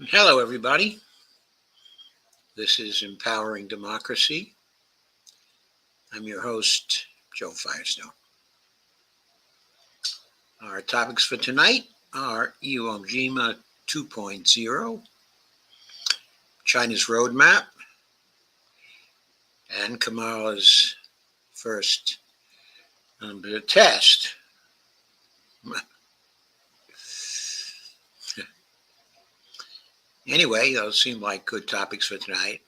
Hello, everybody. This is Empowering Democracy. I'm your host, Joe Firestone. Our topics for tonight are Jima 2.0, China's roadmap, and Kamala's first test. Anyway, those seem like good topics for tonight.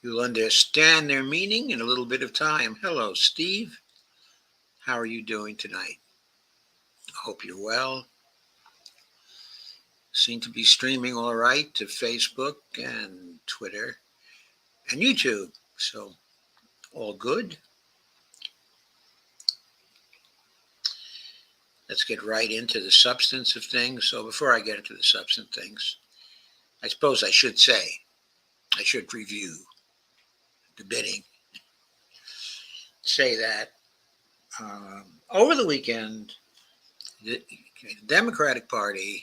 You'll understand their meaning in a little bit of time. Hello, Steve. How are you doing tonight? Hope you're well. Seem to be streaming all right to Facebook and Twitter and YouTube. So, all good. Let's get right into the substance of things. So, before I get into the substance of things, I suppose I should review the bidding. Say that over the weekend, the Democratic Party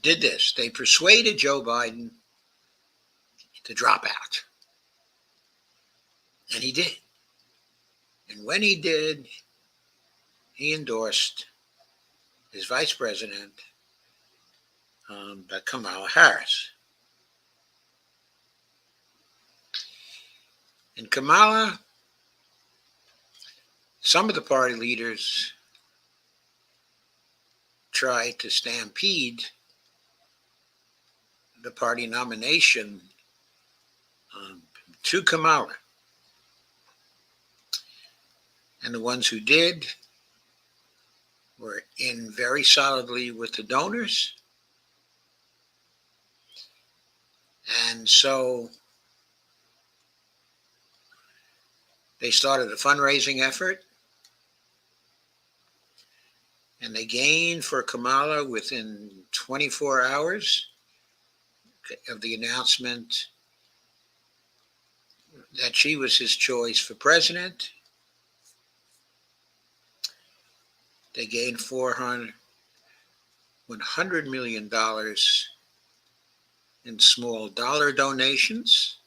did this. They persuaded Joe Biden to drop out. And he did. And when he did, he endorsed his vice president, Kamala Harris. And Kamala, some of the party leaders tried to stampede the party nomination to Kamala. And the ones who did were in very solidly with the donors. And so they started a fundraising effort. And they gained for Kamala within 24 hours of the announcement that she was his choice for president. They gained $100 million in small dollar donations.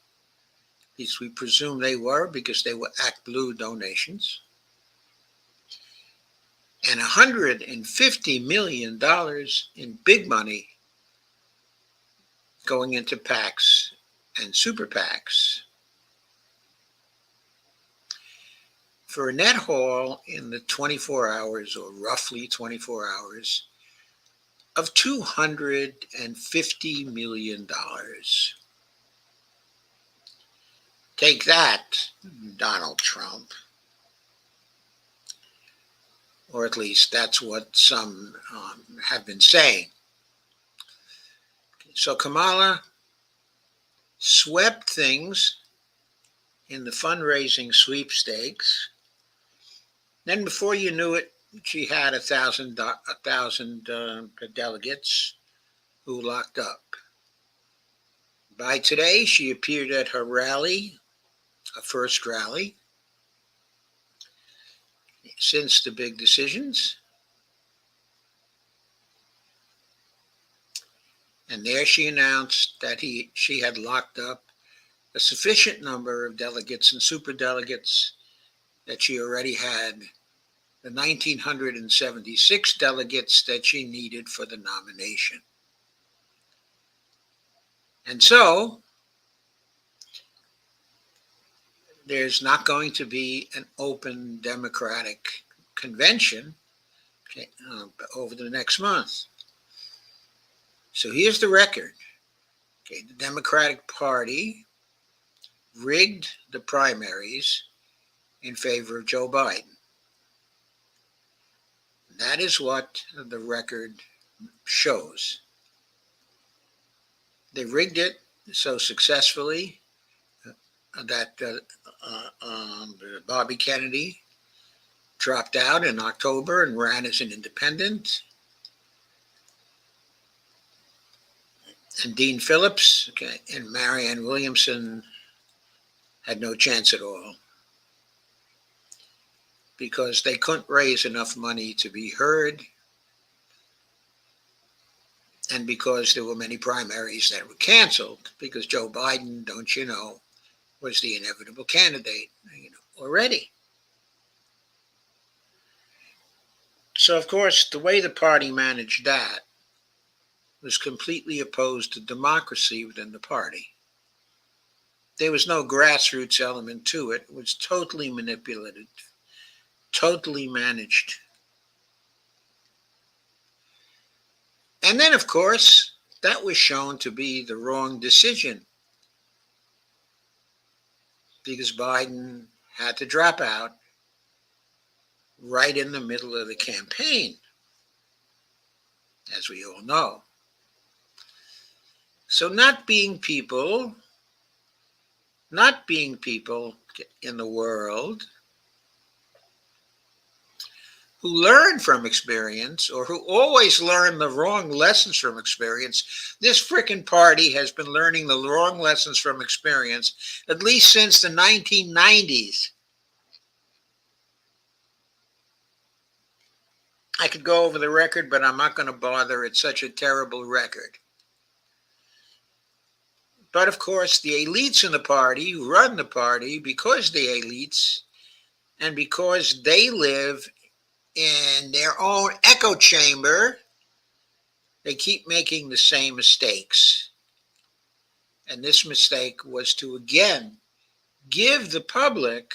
At least we presume they were, because they were Act Blue donations. And $150 million in big money going into PACs and super PACs. For a net haul in the 24 hours, or roughly 24 hours, of $250 million. Take that, Donald Trump. Or at least that's what some have been saying. So Kamala swept things in the fundraising sweepstakes. Then before you knew it, she had 1,000 delegates who locked up. By today, she appeared at her rally, her first rally since the big decisions. And there she announced that she had locked up a sufficient number of delegates and superdelegates, that she already had the 1,976 delegates that she needed for the nomination. And so there's not going to be an open Democratic convention over the next month. So here's the record. The Democratic Party rigged the primaries in favor of Joe Biden. That is what the record shows. They rigged it so successfully that Bobby Kennedy dropped out in October and ran as an independent. And Dean Phillips and Marianne Williamson had no chance at all. because they couldn't raise enough money to be heard, and because there were many primaries that were canceled, because Joe Biden, don't you know, was the inevitable candidate, already. So, of course, the way the party managed that was completely opposed to democracy within the party. There was no grassroots element to it. It was totally manipulated, totally managed. And then, of course, that was shown to be the wrong decision because Biden had to drop out right in the middle of the campaign, as we all know. So not being people in the world who learn from experience or who always learn the wrong lessons from experience. This frickin' party has been learning the wrong lessons from experience at least since the 1990s. I could go over the record, but I'm not going to bother. It's such a terrible record. But of course, the elites in the party who run the party, because they're elites and because they live in their own echo chamber, they keep making the same mistakes. And this mistake was to again give the public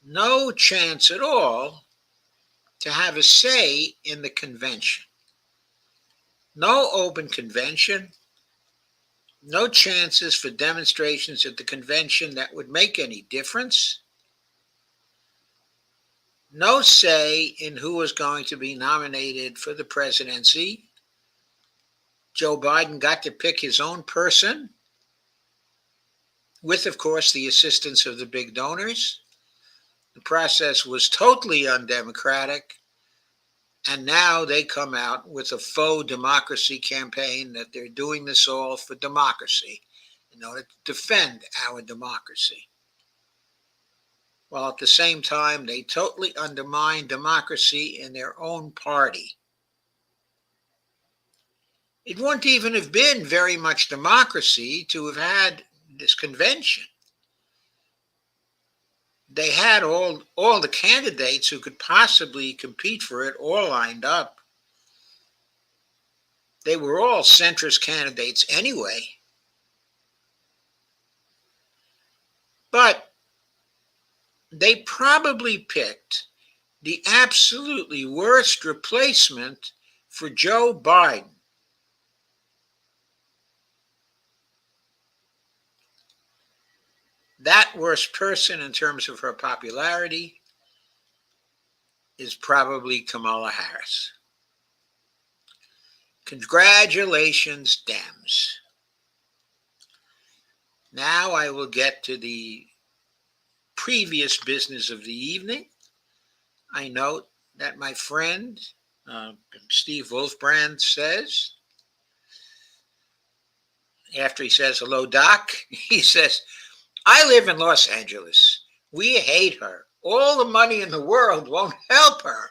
no chance at all to have a say in the convention. No open convention, no chances for demonstrations at the convention that would make any difference. No say in who was going to be nominated for the presidency. Joe Biden got to pick his own person, with, of course, the assistance of the big donors. The process was totally undemocratic, and now they come out with a faux democracy campaign that they're doing this all for democracy, in order to defend our democracy. While at the same time, they totally undermine democracy in their own party. It wouldn't even have been very much democracy to have had this convention. They had all the candidates who could possibly compete for it all lined up. They were all centrist candidates anyway. But they probably picked the absolutely worst replacement for Joe Biden. That worst person in terms of her popularity is probably Kamala Harris. Congratulations, Dems. Now I will get to the previous business of the evening. I note that my friend, Steve Wolfbrand, says, after he says, hello, Doc, he says, I live in Los Angeles. We hate her. All the money in the world won't help her.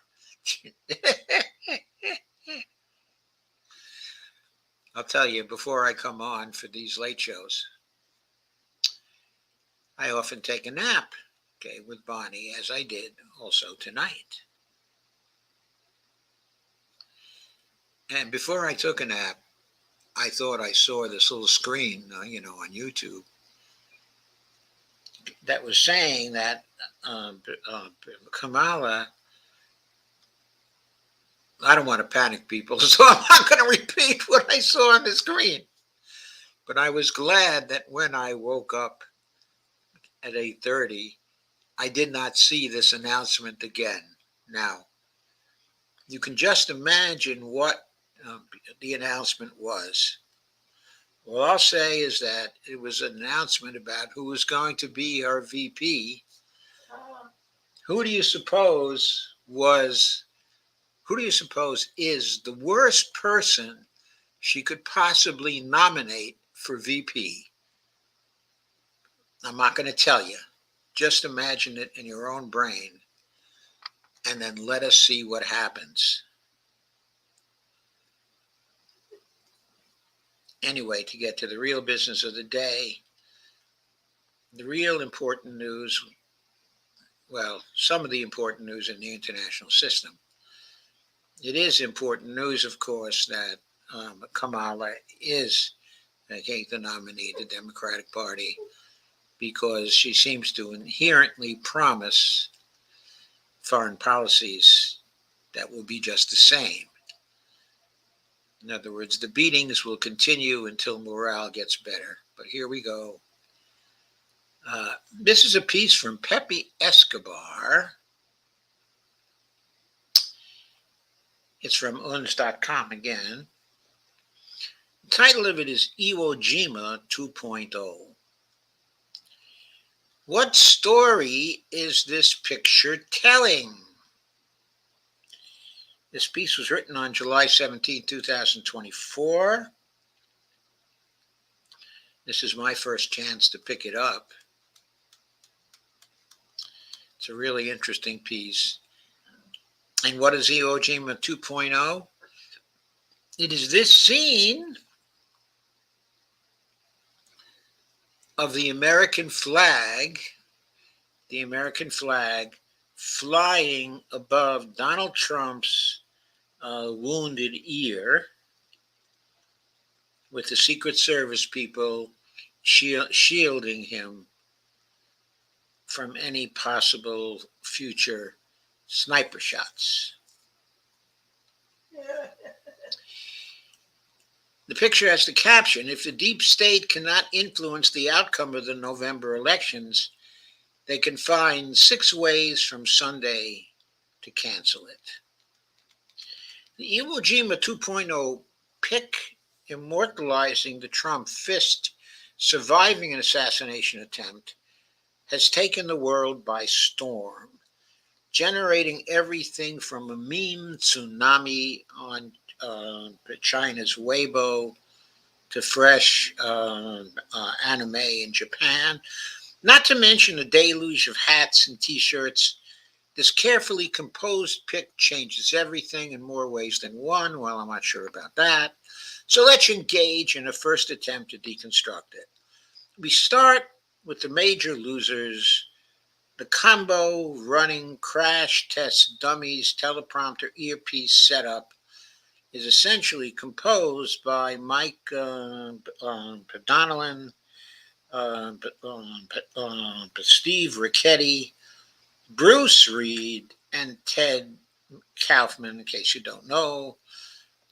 I'll tell you, before I come on for these late shows, I often take a nap, with Bonnie, as I did also tonight. And before I took a nap, I thought I saw this little screen, on YouTube that was saying that Kamala, I don't want to panic people, so I'm not going to repeat what I saw on the screen. But I was glad that when I woke up at 8:30, I did not see this announcement again. Now, you can just imagine what the announcement was. All I'll say is that it was an announcement about who was going to be our VP. Who do you suppose is the worst person she could possibly nominate for VP? I'm not going to tell you. Just imagine it in your own brain and then let us see what happens. Anyway, to get to the real business of the day, the real important news, well, some of the important news in the international system. It is important news, of course, that Kamala is the nominee of the Democratic Party because she seems to inherently promise foreign policies that will be just the same. In other words, the beatings will continue until morale gets better. But here we go. This is a piece from Pepe Escobar. It's from uns.com again. The title of it is Iwo Jima 2.0. What story is this picture telling? This piece was written on July 17, 2024. This is my first chance to pick it up. It's a really interesting piece. And what is Iwo Jima 2.0? It is this scene of the American flag flying above Donald Trump's wounded ear, with the Secret Service people shielding him from any possible future sniper shots. The picture has the caption, "If the deep state cannot influence the outcome of the November elections, they can find 6 ways from Sunday to cancel it." The Iwo Jima 2.0 pic immortalizing the Trump fist surviving an assassination attempt has taken the world by storm, generating everything from a meme tsunami on China's Weibo to fresh anime in Japan, not to mention a deluge of hats and t-shirts. This carefully composed pic changes everything in more ways than one. Well, I'm not sure about that. So let's engage in a first attempt to deconstruct it. We start with the major losers. The combo running crash test dummies teleprompter earpiece setup is essentially composed by Mike Pedonalin, Steve Ricchetti, Bruce Reed, and Ted Kaufman, in case you don't know.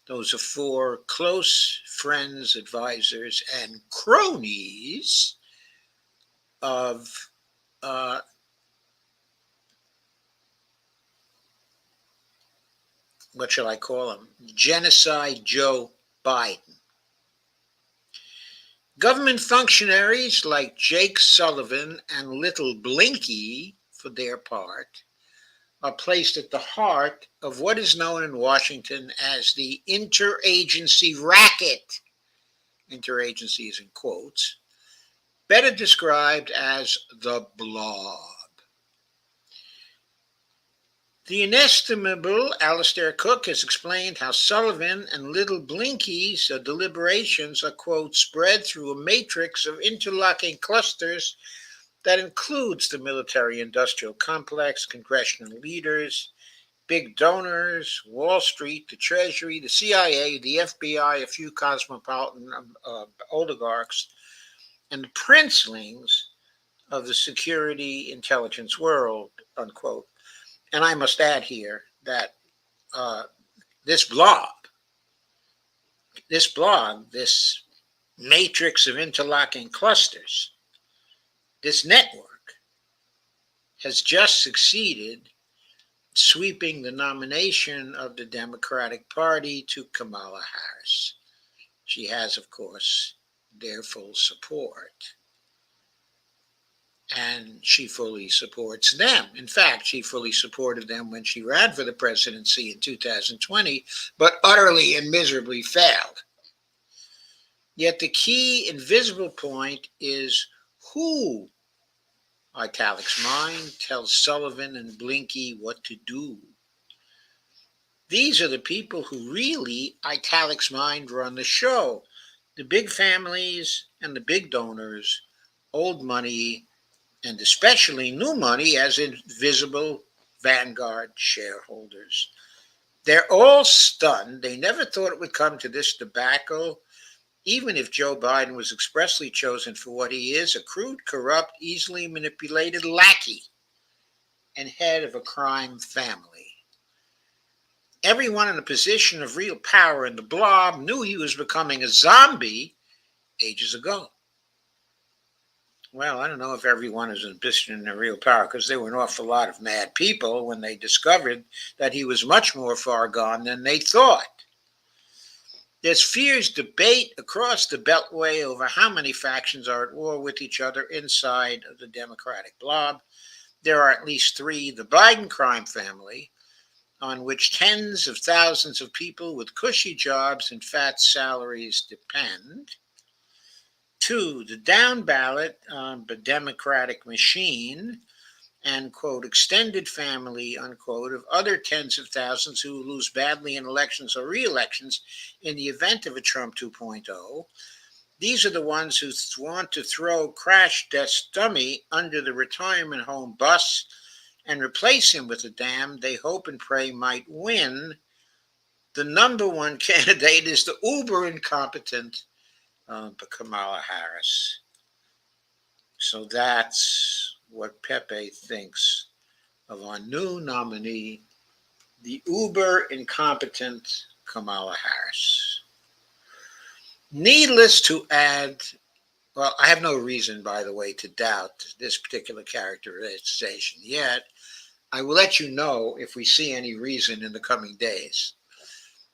Those are 4 close friends, advisors, and cronies of what shall I call him? Genocide Joe Biden. Government functionaries like Jake Sullivan and Little Blinky, for their part, are placed at the heart of what is known in Washington as the interagency racket. Interagency is in quotes, better described as the blob. The inestimable Alistair Cook has explained how Sullivan and Little Blinky's deliberations are, quote, spread through a matrix of interlocking clusters that includes the military-industrial complex, congressional leaders, big donors, Wall Street, the Treasury, the CIA, the FBI, a few cosmopolitan oligarchs, and the princelings of the security intelligence world, unquote. And I must add here that this matrix of interlocking clusters, this network has just succeeded sweeping the nomination of the Democratic Party to Kamala Harris. She has, of course, their full support. And she fully supports them. In fact, she fully supported them when she ran for the presidency in 2020, but utterly and miserably failed. Yet the key invisible point is who italics mind, tells Sullivan and Blinky what to do. These are the people who really, italics mind, run the show. The big families and the big donors, old money, and especially new money as invisible vanguard shareholders. They're all stunned. They never thought it would come to this debacle, even if Joe Biden was expressly chosen for what he is, a crude, corrupt, easily manipulated lackey and head of a crime family. Everyone in a position of real power in the blob knew he was becoming a zombie ages ago. Well, I don't know if everyone is in a position of real power, because there were an awful lot of mad people when they discovered that he was much more far gone than they thought. There's fierce debate across the Beltway over how many factions are at war with each other inside of the Democratic blob. There are at least three: the Biden crime family, on which tens of thousands of people with cushy jobs and fat salaries depend; two, the down ballot, Democratic machine, and, quote, extended family, unquote, of other tens of thousands who lose badly in elections or re-elections in the event of a Trump 2.0. These are the ones who want to throw crash test dummy under the retirement home bus and replace him with a dam they hope and pray might win. The number one candidate is the uber incompetent Kamala Harris. So that's what Pepe thinks of our new nominee, the uber incompetent Kamala Harris. Needless to add, well, I have no reason, by the way, to doubt this particular characterization yet. I will let you know if we see any reason in the coming days.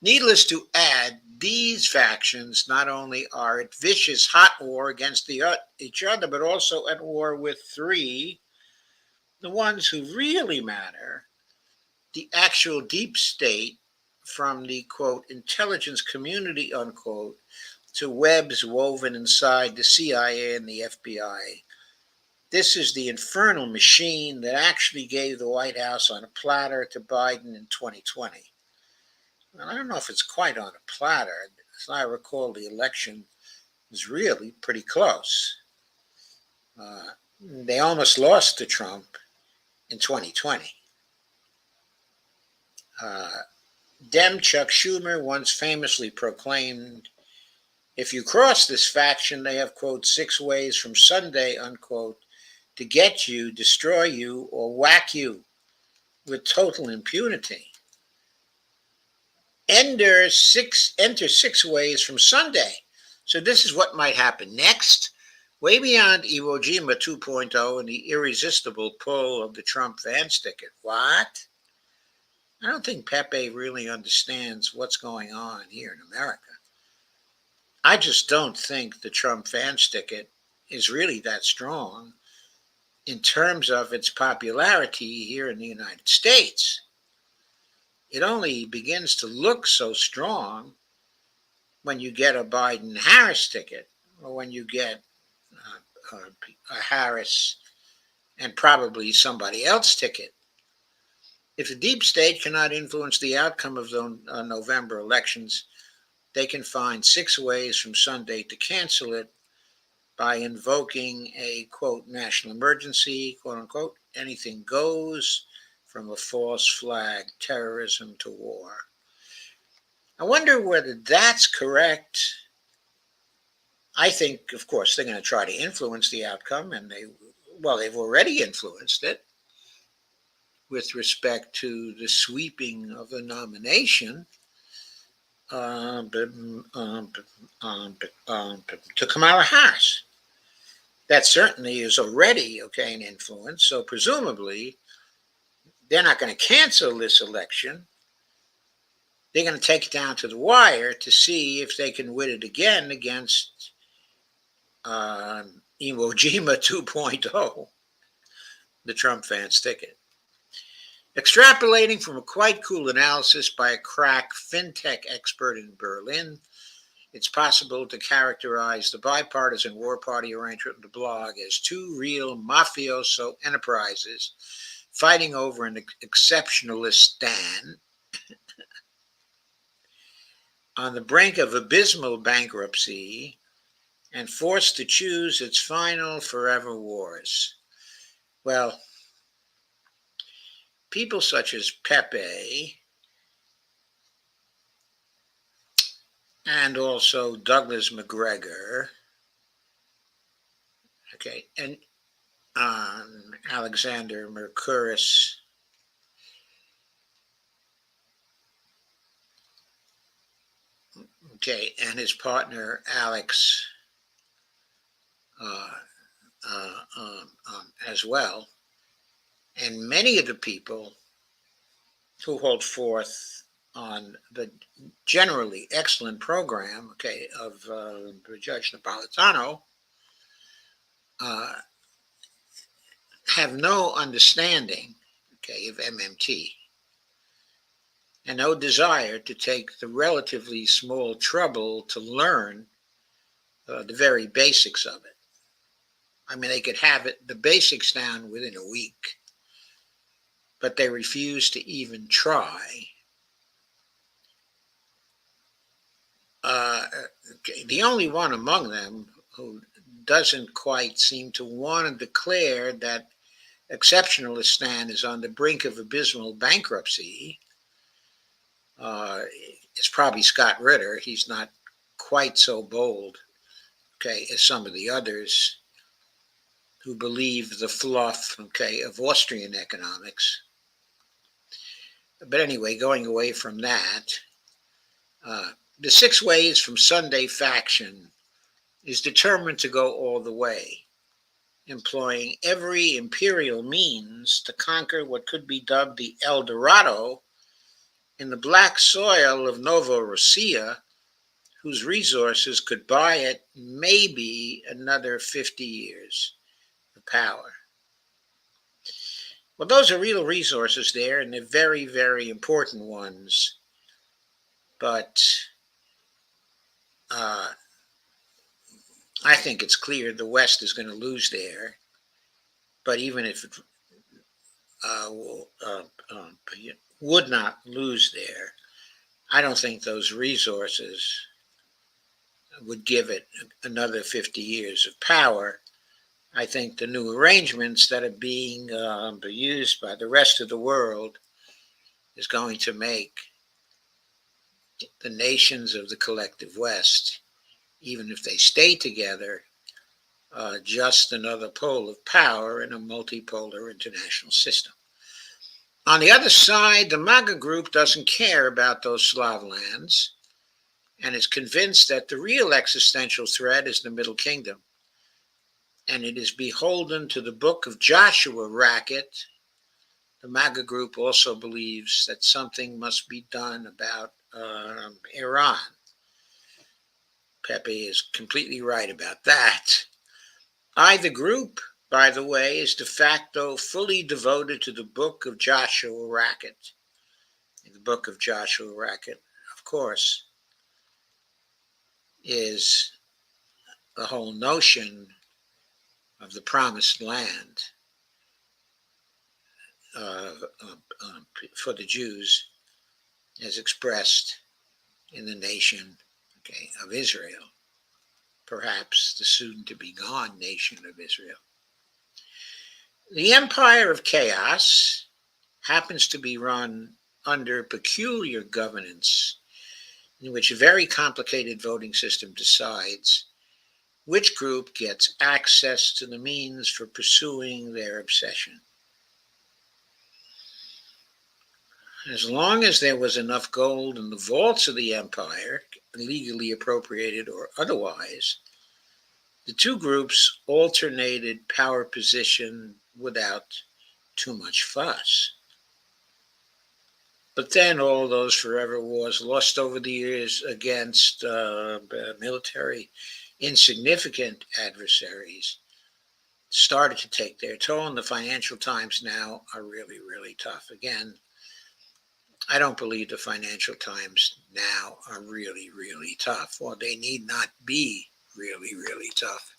Needless to add, these factions not only are at vicious hot war against each other, but also at war with three, the ones who really matter: the actual deep state, from the, quote, intelligence community, unquote, to webs woven inside the CIA and the FBI. This is the infernal machine that actually gave the White House on a platter to Biden in 2020. Well, I don't know if it's quite on a platter. As I recall, the election was really pretty close. They almost lost to Trump in 2020. Dem Chuck Schumer once famously proclaimed, if you cross this faction, they have, quote, 6 ways from Sunday, unquote, to get you, destroy you, or whack you with total impunity. Enter 6 ways from Sunday. So this is what might happen next. Way beyond Iwo Jima 2.0 and the irresistible pull of the Trump Vance ticket. What? I don't think Pepe really understands what's going on here in America. I just don't think the Trump Vance ticket is really that strong in terms of its popularity here in the United States. It only begins to look so strong when you get a Biden-Harris ticket, or when you get a Harris and probably somebody else ticket. If the deep state cannot influence the outcome of the November elections, they can find 6 ways from Sunday to cancel it by invoking a, quote, national emergency, quote unquote, anything goes, from a false flag, terrorism to war. I wonder whether that's correct. I think, of course, they're going to try to influence the outcome, and they've already influenced it with respect to the sweeping of the nomination to Kamala Harris. That certainly is already, an influence. So presumably, they're not going to cancel this election. They're going to take it down to the wire to see if they can win it again against Iwo Jima 2.0, the Trump Vance ticket. Extrapolating from a quite cool analysis by a crack fintech expert in Berlin, it's possible to characterize the bipartisan war party arrangement of the blog as two real mafioso enterprises fighting over an exceptionalist stand on the brink of abysmal bankruptcy and forced to choose its final forever wars. Well, people such as Pepe and also Douglas McGregor, okay, and Alexander Mercouris, okay, and his partner Alex uh, as well, and many of the people who hold forth on the generally excellent program, okay, of Judge Napolitano, uh, have no understanding, okay, of MMT and no desire to take the relatively small trouble to learn the very basics of it. I mean, they could have it, the basics down within a week, but they refuse to even try. The only one among them who doesn't quite seem to want to declare that exceptionalistan is on the brink of abysmal bankruptcy is probably Scott Ritter. He's not quite so bold, okay, as some of the others who believe the fluff, okay, of Austrian economics. But anyway, going away from that, the 6 Ways from Sunday faction is determined to go all the way, employing every imperial means to conquer what could be dubbed the El Dorado in the black soil of Novorossiya, whose resources could buy it maybe another 50 years of power. Well, those are real resources there, and they're very, very important ones. But I think it's clear the West is going to lose there. But even if it would not lose there, I don't think those resources would give it another 50 years of power. I think the new arrangements that are being used by the rest of the world is going to make the nations of the collective West, even if they stay together, just another pole of power in a multipolar international system. On the other side, the MAGA group doesn't care about those Slav lands and is convinced that the real existential threat is the Middle Kingdom, and it is beholden to the Book of Joshua racket. The MAGA group also believes that something must be done about Iran. Pepe is completely right about that. Either group, by the way, is de facto fully devoted to the Book of Joshua racket. The Book of Joshua racket, of course, is the whole notion of the promised land for the Jews as expressed in the nation, okay, of Israel, perhaps the soon-to-be-gone nation of Israel. The empire of chaos happens to be run under peculiar governance in which a very complicated voting system decides which group gets access to the means for pursuing their obsession. As long as there was enough gold in the vaults of the empire, legally appropriated or otherwise, the two groups alternated power position without too much fuss. But then all those forever wars lost over the years against military insignificant adversaries started to take their toll, and the financial times now are really, really tough. Again, I don't believe the Financial Times now are really, really tough. Well, they need not be really, really tough.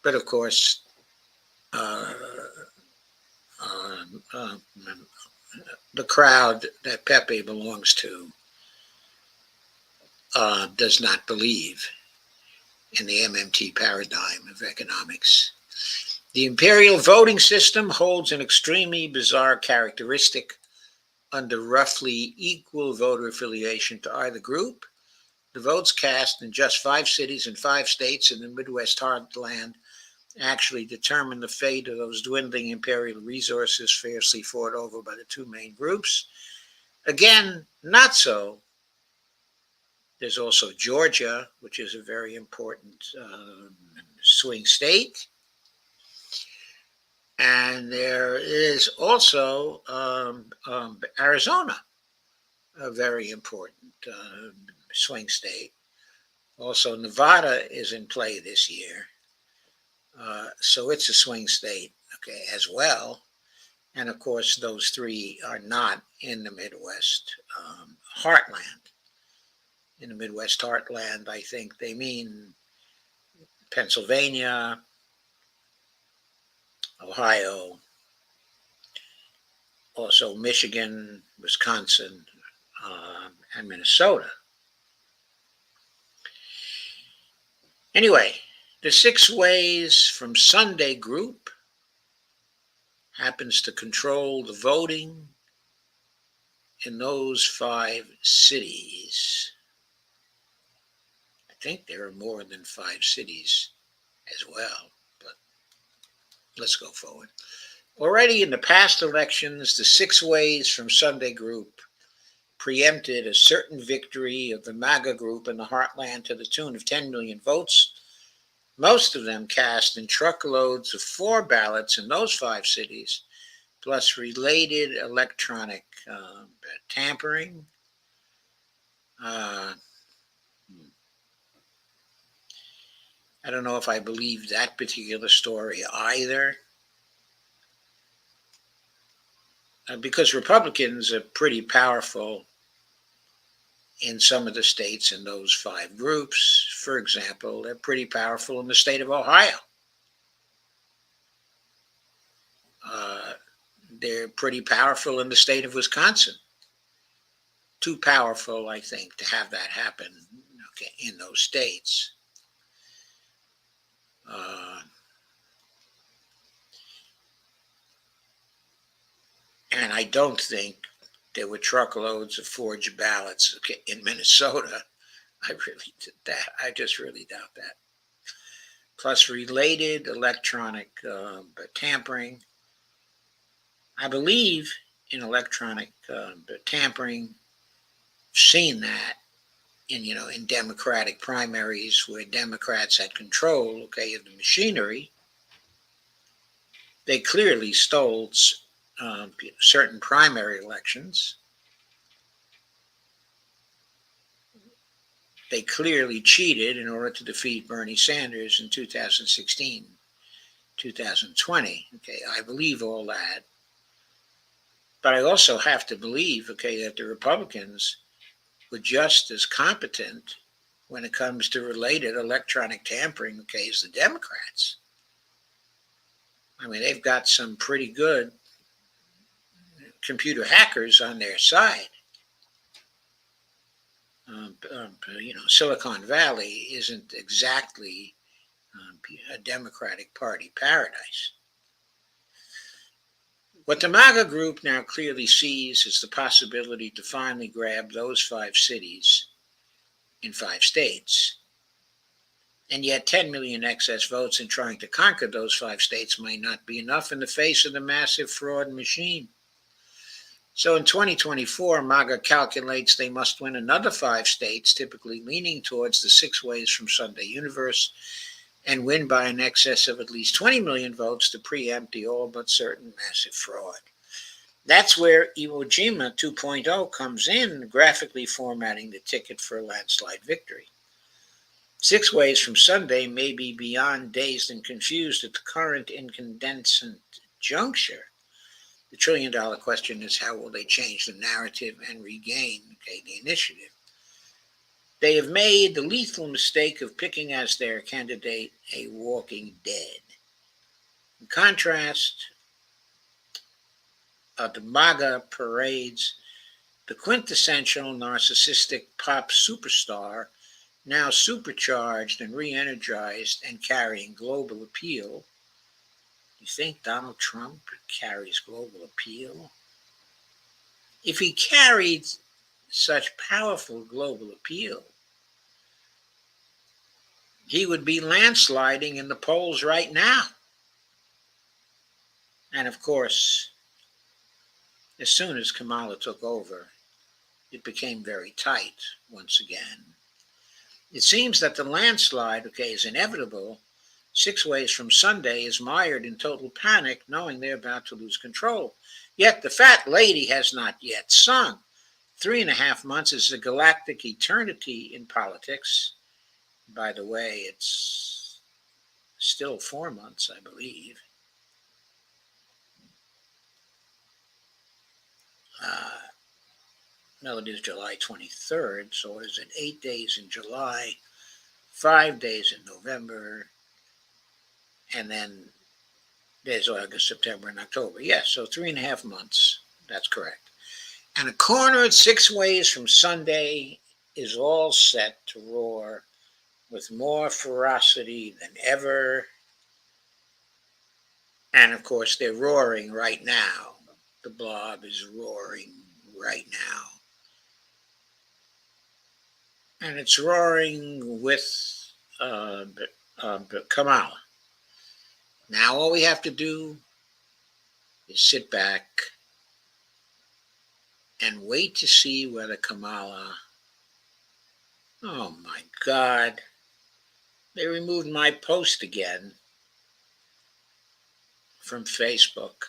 But of course, uh, uh, uh, the crowd that Pepe belongs to does not believe in the MMT paradigm of economics. The imperial voting system holds an extremely bizarre characteristic. Under roughly equal voter affiliation to either group, the votes cast in just 5 cities and 5 states in the Midwest heartland actually determine the fate of those dwindling imperial resources fiercely fought over by the two main groups. Again, not so. There's also Georgia, which is a very important swing state. And there is also Arizona, a very important swing state. Also, Nevada is in play this year. So it's a swing state, okay, as well. And of course, those three are not in the Midwest heartland. In the Midwest heartland, I think they mean Pennsylvania, Ohio, also Michigan, Wisconsin, and Minnesota. Anyway, the 6 Ways from Sunday group happens to control the voting in those 5 cities. I think there are more than 5 cities as well, but let's go forward. Already in the past elections, the 6 Ways from Sunday group preempted a certain victory of the MAGA group in the heartland to the tune of 10 million votes, most of them cast in truckloads of 4 ballots in those 5 cities, plus related electronic tampering. I don't know if I believe that particular story either, because Republicans are pretty powerful in some of the states in those 5 groups. For example, they're pretty powerful in the state of Ohio. They're pretty powerful in the state of Wisconsin. Too powerful, I think, to have that happen, okay, in those states. And I don't think there were truckloads of forged ballots, okay, in Minnesota. I just really doubt that. Plus related electronic tampering. I believe in electronic tampering. Seen that in Democratic primaries where Democrats had control, okay, of the machinery. They clearly stole certain primary elections. They clearly cheated in order to defeat Bernie Sanders in 2016, 2020. Okay, I believe all that. But I also have to believe, okay, that the Republicans were just as competent when it comes to related electronic tampering, okay, as the Democrats. I mean, they've got some pretty good computer hackers on their side. Silicon Valley isn't exactly a Democratic Party paradise. What the MAGA group now clearly sees is the possibility to finally grab those 5 cities in 5 states. And yet 10 million excess votes in trying to conquer those 5 states might not be enough in the face of the massive fraud machine. So in 2024, MAGA calculates they must win another 5 states, typically leaning towards the 6 Ways from Sunday universe, and win by an excess of at least 20 million votes to preempt the all but certain massive fraud. That's where Iwo Jima 2.0 comes in, graphically formatting the ticket for a landslide victory. 6 Ways from Sunday may be beyond dazed and confused at the current incandescent juncture. The trillion-dollar question is, how will they change the narrative and regain, the initiative? They have made the lethal mistake of picking as their candidate a walking dead. In contrast, the MAGA parades the quintessential narcissistic pop superstar, now supercharged and re-energized and carrying global appeal. You think Donald Trump carries global appeal? If he carried such powerful global appeal, he would be landsliding in the polls right now. And of course, as soon as Kamala took over, it became very tight once again. It seems that the landslide, is inevitable. 6 ways from Sunday is mired in total panic, knowing they're about to lose control. Yet the fat lady has not yet sung. 3.5 months is a galactic eternity in politics. By the way, it's still 4 months, I believe. No, it is July 23rd, so is it 8 days in July, 5 days in November, and then there's August, September, and October. Yes, so 3.5 months. That's correct. And a corner 6 ways from Sunday is all set to roar with more ferocity than ever. And of course, they're roaring right now. The blob is roaring right now. And it's roaring with Kamala. Now all we have to do is sit back and wait to see whether Kamala, oh my God, they removed my post again from Facebook.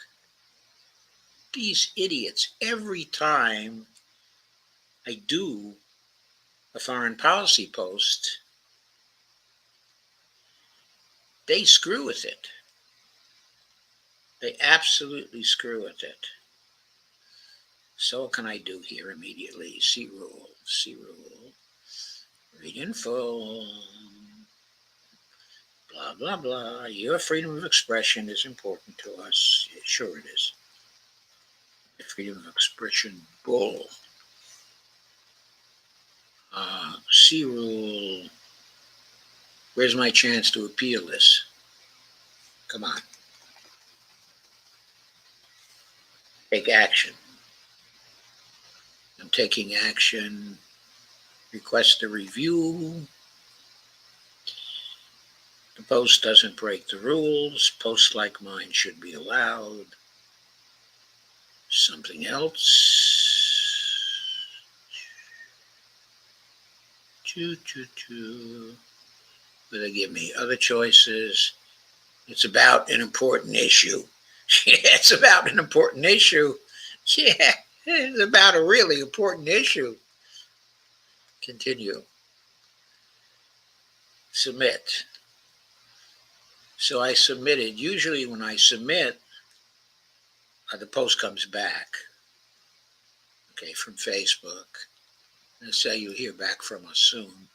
These idiots, every time I do a foreign policy post, they screw with it. They absolutely screw with it. So what can I do here immediately? See rule. Read in full. Blah, blah, blah. Your freedom of expression is important to us. Yeah, sure it is. Freedom of expression bull. C rule. Where's my chance to appeal this? Come on. Take action. I'm taking action. Request a review. The post doesn't break the rules. Posts like mine should be allowed. Something else. Will they give me other choices? It's about an important issue. Yeah, it's about an important issue. Yeah, it's about a really important issue. Continue. Submit. So I submitted. Usually when I submit, the post comes back, from Facebook. And say you'll hear back from us soon.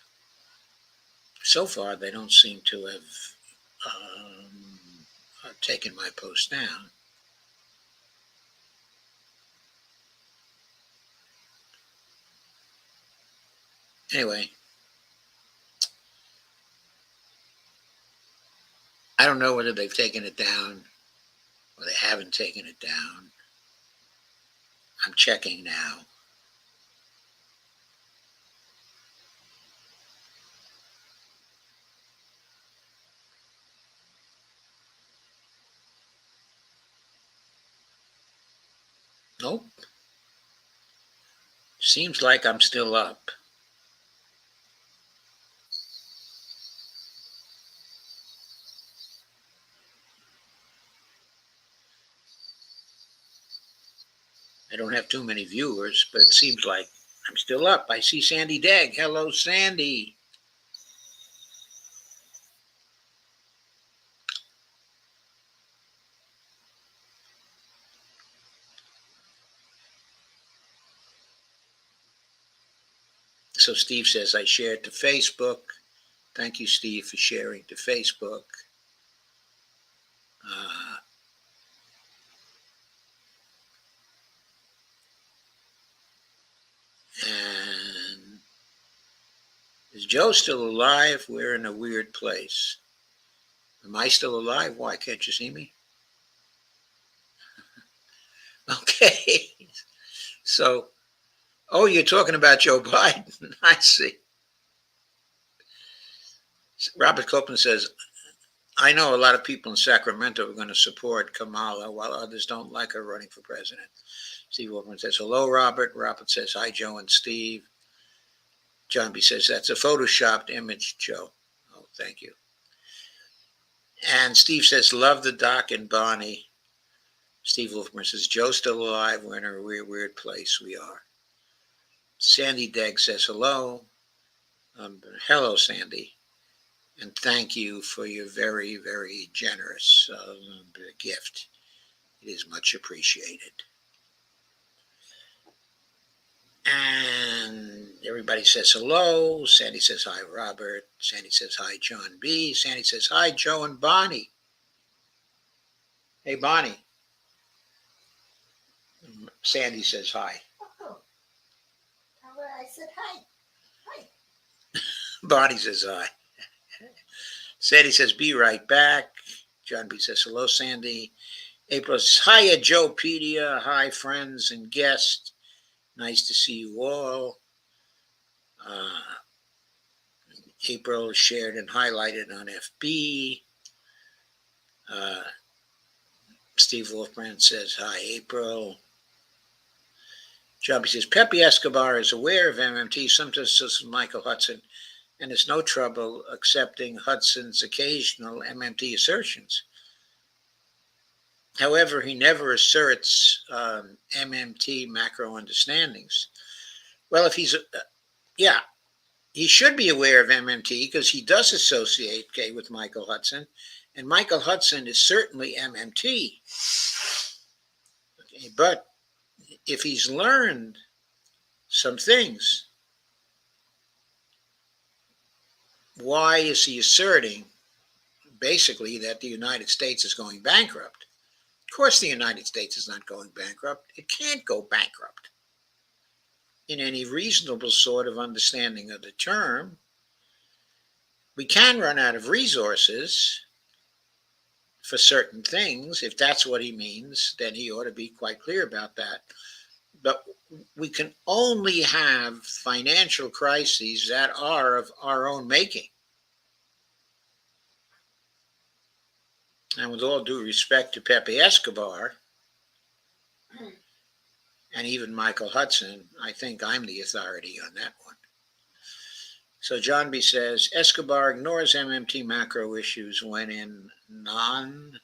So far, they don't seem to have taken my post down. Anyway, I don't know whether they've taken it down or they haven't taken it down. I'm checking now. Nope. Seems like I'm still up. I don't have too many viewers, but it seems like I'm still up. I see Sandy Degg. Hello, Sandy. So Steve says, I shared to Facebook. Thank you, Steve, for sharing to Facebook. And is Joe still alive? We're in a weird place. Am I still alive? Why can't you see me? Okay. So, oh, you're talking about Joe Biden. I see. Robert Copeland says, I know a lot of people in Sacramento are going to support Kamala while others don't like her running for president. Steve Wolfman says, hello, Robert. Robert says, hi, Joe and Steve. John B. says, that's a photoshopped image, Joe. Oh, thank you. And Steve says, love the doc and Bonnie. Steve Wolfman says, Joe's still alive. We're in a weird place. We are. Sandy Degg says, hello. Hello, Sandy. And thank you for your very, very generous gift. It is much appreciated. And everybody says hello. Sandy says hi, Robert. Sandy says hi, John B. Sandy says hi, Joe and Bonnie. Hey, Bonnie. Sandy says hi. Oh, I said hi. Hi. Bonnie says hi. Sandy says be right back. John B. says hello, Sandy. April says hiya, Joepedia. Hi, friends and guests. Nice to see you all. April shared and highlighted on FB. Steve Wolfbrand says, hi, April. Joby says, Pepe Escobar is aware of MMT, sometimes says Michael Hudson, and has no trouble accepting Hudson's occasional MMT assertions. However, he never asserts MMT macro understandings. Well, if he's, he should be aware of MMT because he does associate with Michael Hudson, and Michael Hudson is certainly MMT. Okay, but if he's learned some things, why is he asserting basically that the United States is going bankrupt? Of course, the United States is not going bankrupt. It can't go bankrupt. In any reasonable sort of understanding of the term, we can run out of resources for certain things. If that's what he means, then he ought to be quite clear about that. But we can only have financial crises that are of our own making. And with all due respect to Pepe Escobar and even Michael Hudson, I think I'm the authority on that one. So John B. says, Escobar ignores MMT macro issues when in non.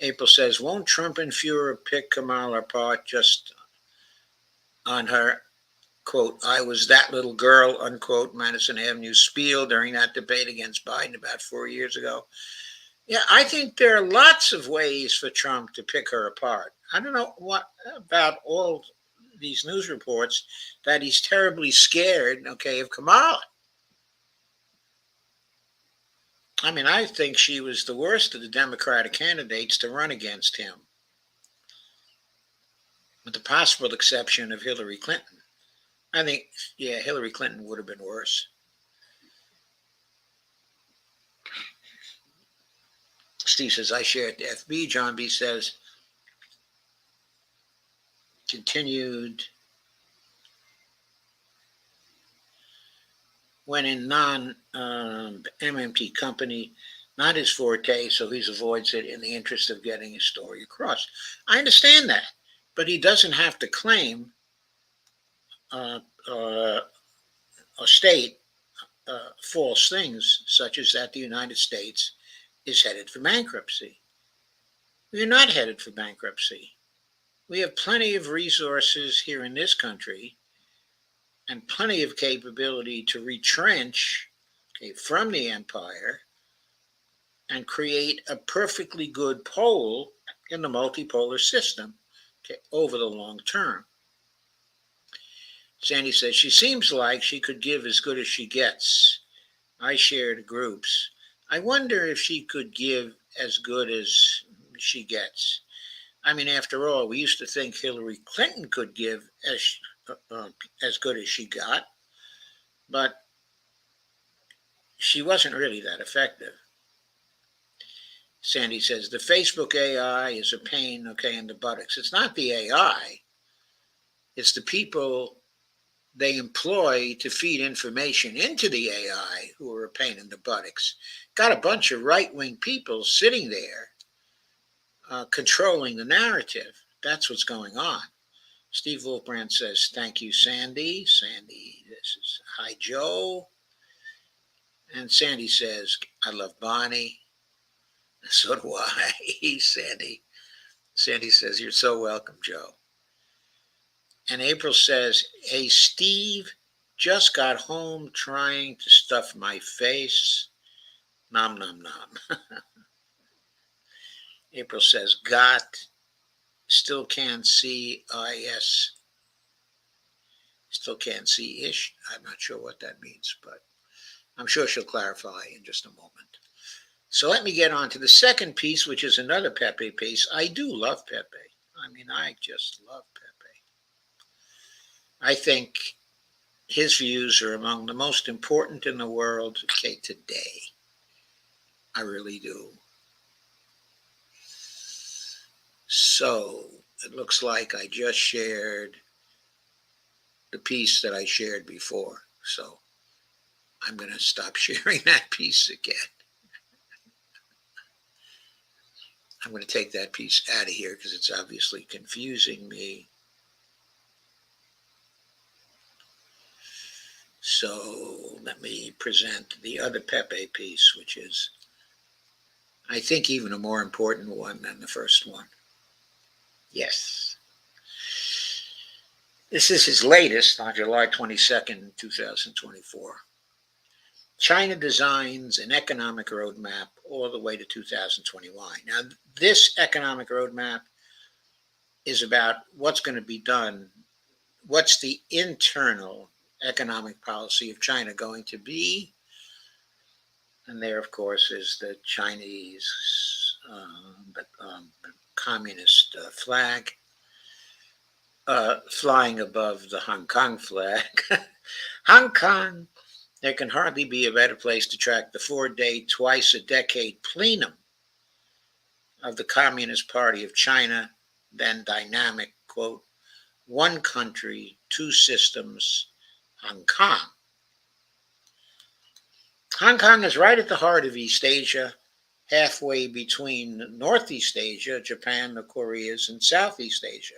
April says, won't Trump and Fuhrer pick Kamala apart just on her, quote, I was that little girl, unquote, Madison Avenue spiel during that debate against Biden about 4 years ago? Yeah, I think there are lots of ways for Trump to pick her apart. I don't know what about all these news reports that he's terribly scared, of Kamala. I mean, I think she was the worst of the Democratic candidates to run against him, with the possible exception of Hillary Clinton. I think, Hillary Clinton would have been worse. Steve says, I shared the FB. John B. says, continued. When in non-MMT company, not his forte, so he avoids it in the interest of getting his story across. I understand that, but he doesn't have to claim or state false things, such as that the United States is headed for bankruptcy. We are not headed for bankruptcy. We have plenty of resources here in this country and plenty of capability to retrench from the empire and create a perfectly good pole in the multipolar system over the long term. Sandy says, she seems like she could give as good as she gets. I shared groups. I wonder if she could give as good as she gets. I mean, after all, we used to think Hillary Clinton could give as good as she got, but she wasn't really that effective. Sandy says, the Facebook AI is a pain, okay, in the buttocks. It's not the AI, it's the people they employ to feed information into the AI who are a pain in the buttocks. Got a bunch of right-wing people sitting there controlling the narrative. That's what's going on. Steve Wolfbrand says, thank you, Sandy. Sandy, this is, hi, Joe. And Sandy says, I love Bonnie. So do I, Sandy. Sandy says, you're so welcome, Joe. And April says, hey, Steve, just got home trying to stuff my face. Nom, nom, nom. April says, got, still can't see, IS, still can't see ish. I'm not sure what that means, but I'm sure she'll clarify in just a moment. So let me get on to the second piece, which is another Pepe piece. I do love Pepe. I mean, I just love Pepe. I think his views are among the most important in the world, okay, today. I really do. So it looks like I just shared the piece that I shared before. So I'm going to stop sharing that piece again. I'm going to take that piece out of here because it's obviously confusing me. So let me present the other Pepe piece, which is, I think, even a more important one than the first one. Yes. This is his latest on July 22nd, 2024. China designs an economic roadmap all the way to 2021. Now, this economic roadmap is about what's going to be done. What's the internal economic policy of China going to be? And there, of course, is the Chinese communist flag flying above the Hong Kong flag. Hong Kong, there can hardly be a better place to track the 4-day, twice-a-decade plenum of the Communist Party of China than dynamic, quote, one country, two systems, Hong Kong. Hong Kong is right at the heart of East Asia, halfway between Northeast Asia, Japan, the Koreas, and Southeast Asia.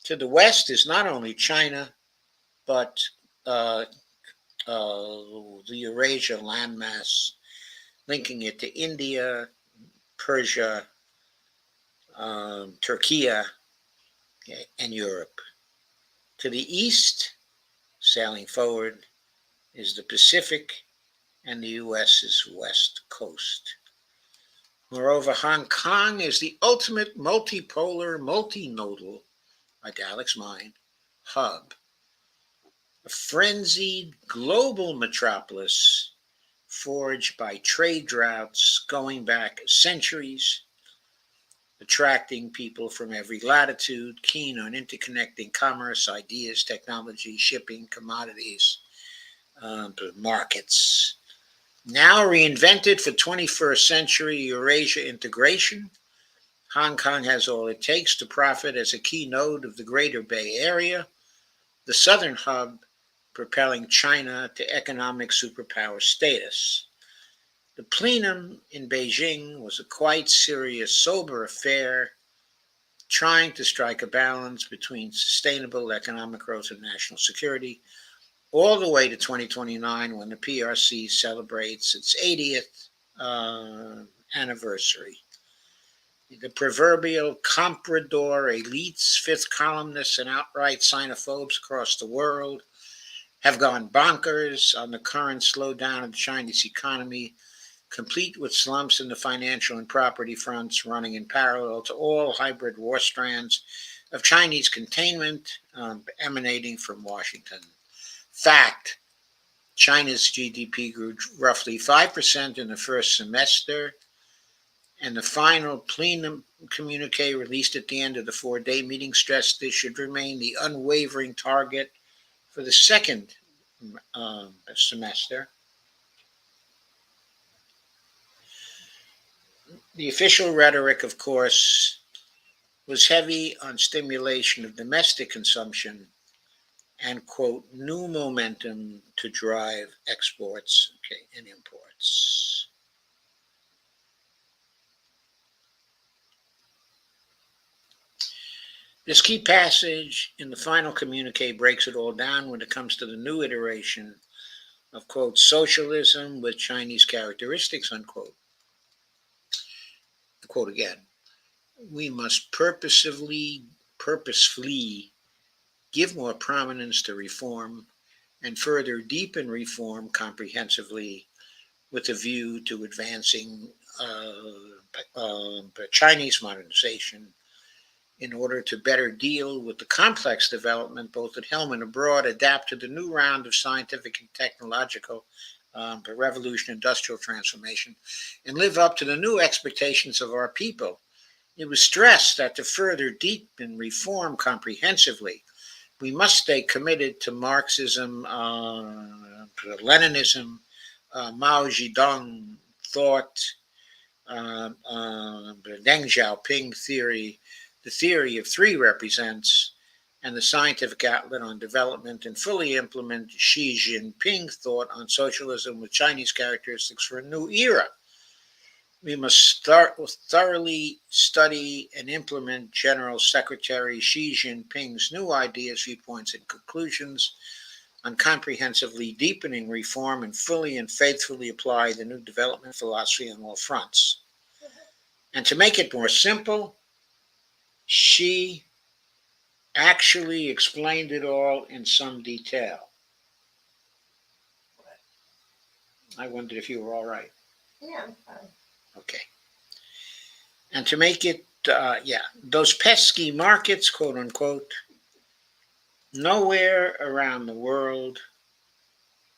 To the west is not only China, but the Eurasia landmass, linking it to India, Persia, Turkey, and Europe. To the east, sailing forward, is the Pacific and the U.S.'s west coast. Moreover, Hong Kong is the ultimate multipolar, multinodal, italics mine, hub, a frenzied global metropolis forged by trade routes going back centuries, attracting people from every latitude, keen on interconnecting commerce, ideas, technology, shipping, commodities, markets. Now reinvented for 21st century Eurasia integration, Hong Kong has all it takes to profit as a key node of the Greater Bay Area, the southern hub propelling China to economic superpower status. The plenum in Beijing was a quite serious, sober affair, trying to strike a balance between sustainable economic growth and national security, all the way to 2029 when the PRC celebrates its 80th anniversary. The proverbial comprador elites, fifth columnists, and outright xenophobes across the world have gone bonkers on the current slowdown of the Chinese economy, complete with slumps in the financial and property fronts running in parallel to all hybrid war strands of Chinese containment emanating from Washington. Fact, China's GDP grew roughly 5% in the first semester, and the final plenum communique released at the end of the 4-day meeting stressed this should remain the unwavering target for the second semester. The official rhetoric, of course, was heavy on stimulation of domestic consumption and, quote, new momentum to drive exports and imports. This key passage in the final communique breaks it all down when it comes to the new iteration of, quote, socialism with Chinese characteristics, unquote. The quote again, we must purposefully give more prominence to reform and further deepen reform comprehensively with a view to advancing Chinese modernization in order to better deal with the complex development both at home and abroad, adapt to the new round of scientific and technological revolution, industrial transformation, and live up to the new expectations of our people. It was stressed that to further deepen reform comprehensively, we must stay committed to Marxism, Leninism, Mao Zedong thought, Deng Xiaoping theory, the theory of three represents, and the scientific outlet on development, and fully implement Xi Jinping thought on socialism with Chinese characteristics for a new era. We must thoroughly study and implement General Secretary Xi Jinping's new ideas, viewpoints, and conclusions on comprehensively deepening reform and fully and faithfully apply the new development philosophy on all fronts. And to make it more simple, Xi actually explained it all in some detail. I wondered if you were all right. Yeah, I'm fine. Okay. And to make it, those pesky markets, quote unquote, nowhere around the world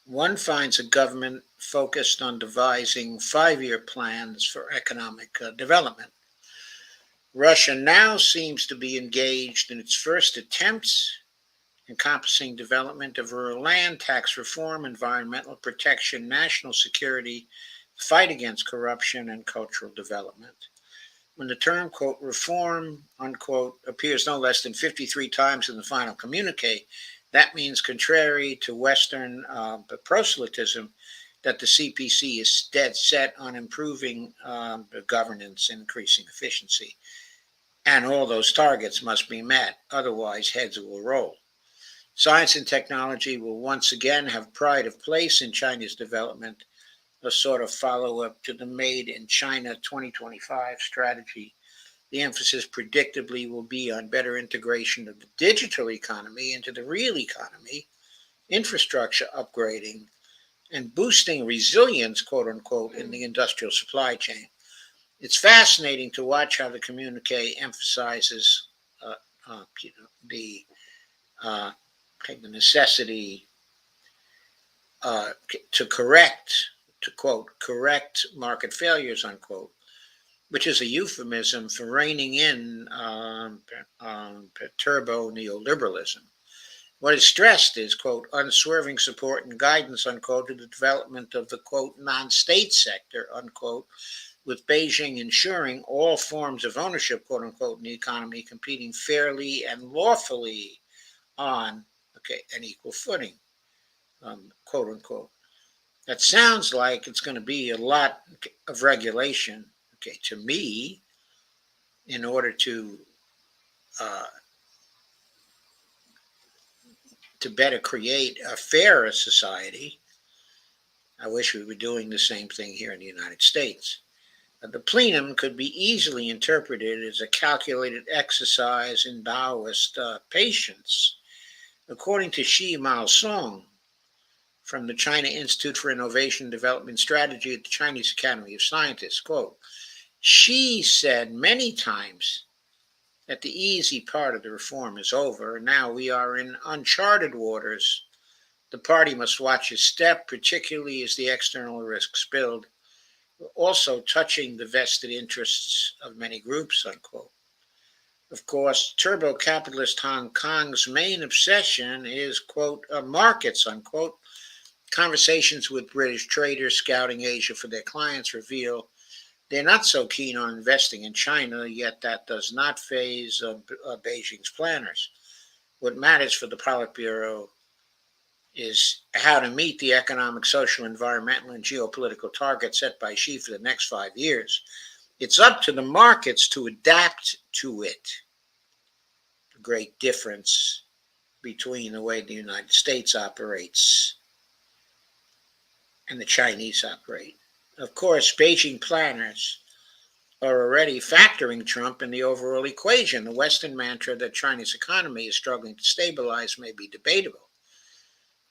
one finds a government focused on devising 5-year plans for economic development. Russia now seems to be engaged in its first attempts encompassing development of rural land, tax reform, environmental protection, national security, fight against corruption, and cultural development. When the term, quote, reform, unquote, appears no less than 53 times in the final communique, that means, contrary to Western proselytism, that the CPC is dead set on improving governance and increasing efficiency. And all those targets must be met, otherwise heads will roll. Science and technology will once again have pride of place in China's development, a sort of follow-up to the Made in China 2025 strategy. The emphasis predictably will be on better integration of the digital economy into the real economy, infrastructure upgrading, and boosting resilience, quote unquote, in the industrial supply chain. It's fascinating to watch how the communique emphasizes the necessity to correct market failures, unquote, which is a euphemism for reining in turbo neoliberalism. What is stressed is, quote, unswerving support and guidance, unquote, to the development of the, quote, non-state sector, unquote, with Beijing ensuring all forms of ownership, quote unquote, in the economy competing fairly and lawfully on, an equal footing, quote unquote. That sounds like it's going to be a lot of regulation, to me, in order to better create a fairer society. I wish we were doing the same thing here in the United States. The plenum could be easily interpreted as a calculated exercise in Taoist patience. According to Xi Maosong from the China Institute for Innovation and Development Strategy at the Chinese Academy of Scientists, quote, Xi said many times that the easy part of the reform is over, and now we are in uncharted waters. The party must watch its step, particularly as the external risks build, also touching the vested interests of many groups, unquote. Of course, turbo capitalist Hong Kong's main obsession is, quote, markets, unquote. Conversations with British traders scouting Asia for their clients reveal they're not so keen on investing in China, yet that does not faze Beijing's planners. What matters for the Politburo is how to meet the economic, social, environmental, and geopolitical targets set by Xi for the next 5 years. It's up to the markets to adapt to it. The great difference between the way the United States operates and the Chinese operate. Of course, Beijing planners are already factoring Trump in the overall equation. The Western mantra that China's economy is struggling to stabilize may be debatable.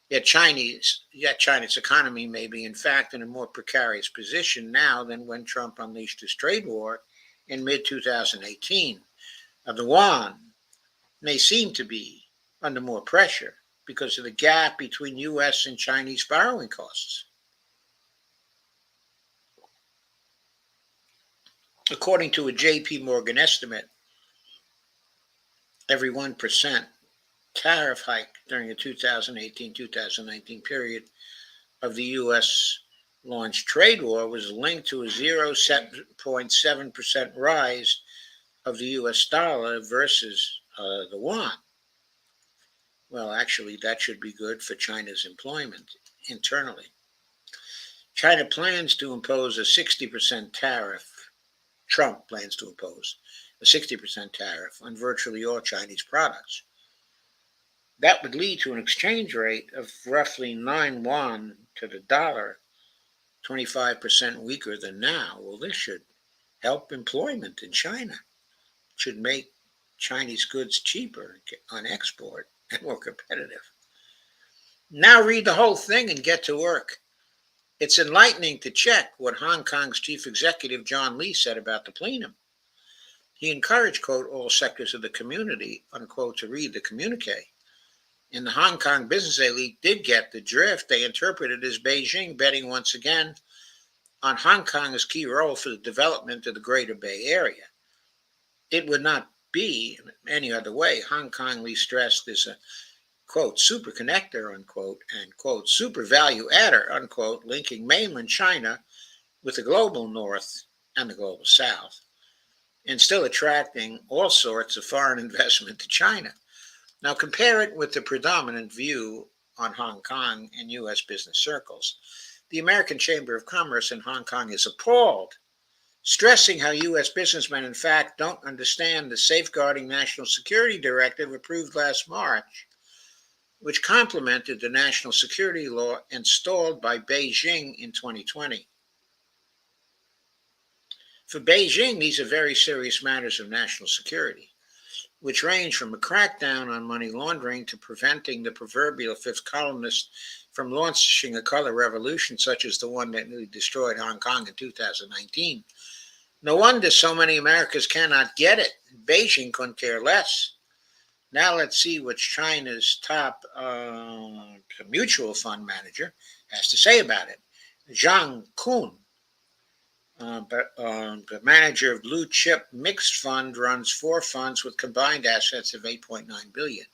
Yet China's economy may be, in fact, in a more precarious position now than when Trump unleashed his trade war in mid-2018. The yuan may seem to be under more pressure because of the gap between U.S. and Chinese borrowing costs. According to a J.P. Morgan estimate, every 1% tariff hike during the 2018-2019 period of the U.S. launched trade war was linked to a 0.7% rise of the U.S. dollar versus the yuan. Well, actually, that should be good for China's employment internally. China plans to impose a 60% tariff. Trump plans to impose a 60% tariff on virtually all Chinese products. That would lead to an exchange rate of roughly 9 yuan to the dollar, 25% weaker than now. Well, this should help employment in China. It should make Chinese goods cheaper on export and more competitive. Now read the whole thing and get to work. It's enlightening to check what Hong Kong's chief executive John Lee said about the plenum. He encouraged, quote, all sectors of the community, unquote, to read the communique. And the Hong Kong business elite did get the drift. They interpreted as Beijing betting once again on Hong Kong's key role for the development of the Greater Bay Area. It would not be any other way. Hong Kong, Lee stressed, is a, quote, super connector, unquote, and, quote, super value adder, unquote, linking mainland China with the global north and the global south, and still attracting all sorts of foreign investment to China. Now compare it with the predominant view on Hong Kong in U.S. business circles. The American Chamber of Commerce in Hong Kong is appalled, stressing how U.S. businessmen, in fact, don't understand the Safeguarding National Security Directive approved last March, which complemented the national security law installed by Beijing in 2020. For Beijing, these are very serious matters of national security, which range from a crackdown on money laundering to preventing the proverbial fifth columnist from launching a color revolution such as the one that nearly destroyed Hong Kong in 2019. No wonder so many Americans cannot get it. Beijing couldn't care less. Now let's see what China's top mutual fund manager has to say about it. Zhang Kun, the manager of Blue Chip Mixed Fund, runs 4 funds with combined assets of $8.9 billion.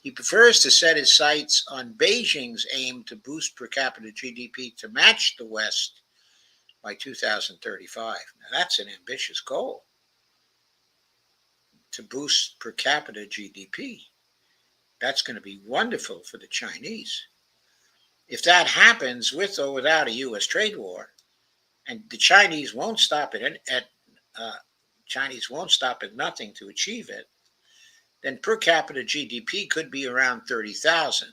He prefers to set his sights on Beijing's aim to boost per capita GDP to match the West by 2035. Now that's an ambitious goal, to boost per capita GDP. That's going to be wonderful for the Chinese. If that happens with or without a U.S. trade war, and the Chinese won't stop at nothing to achieve it, then per capita GDP could be around 30,000.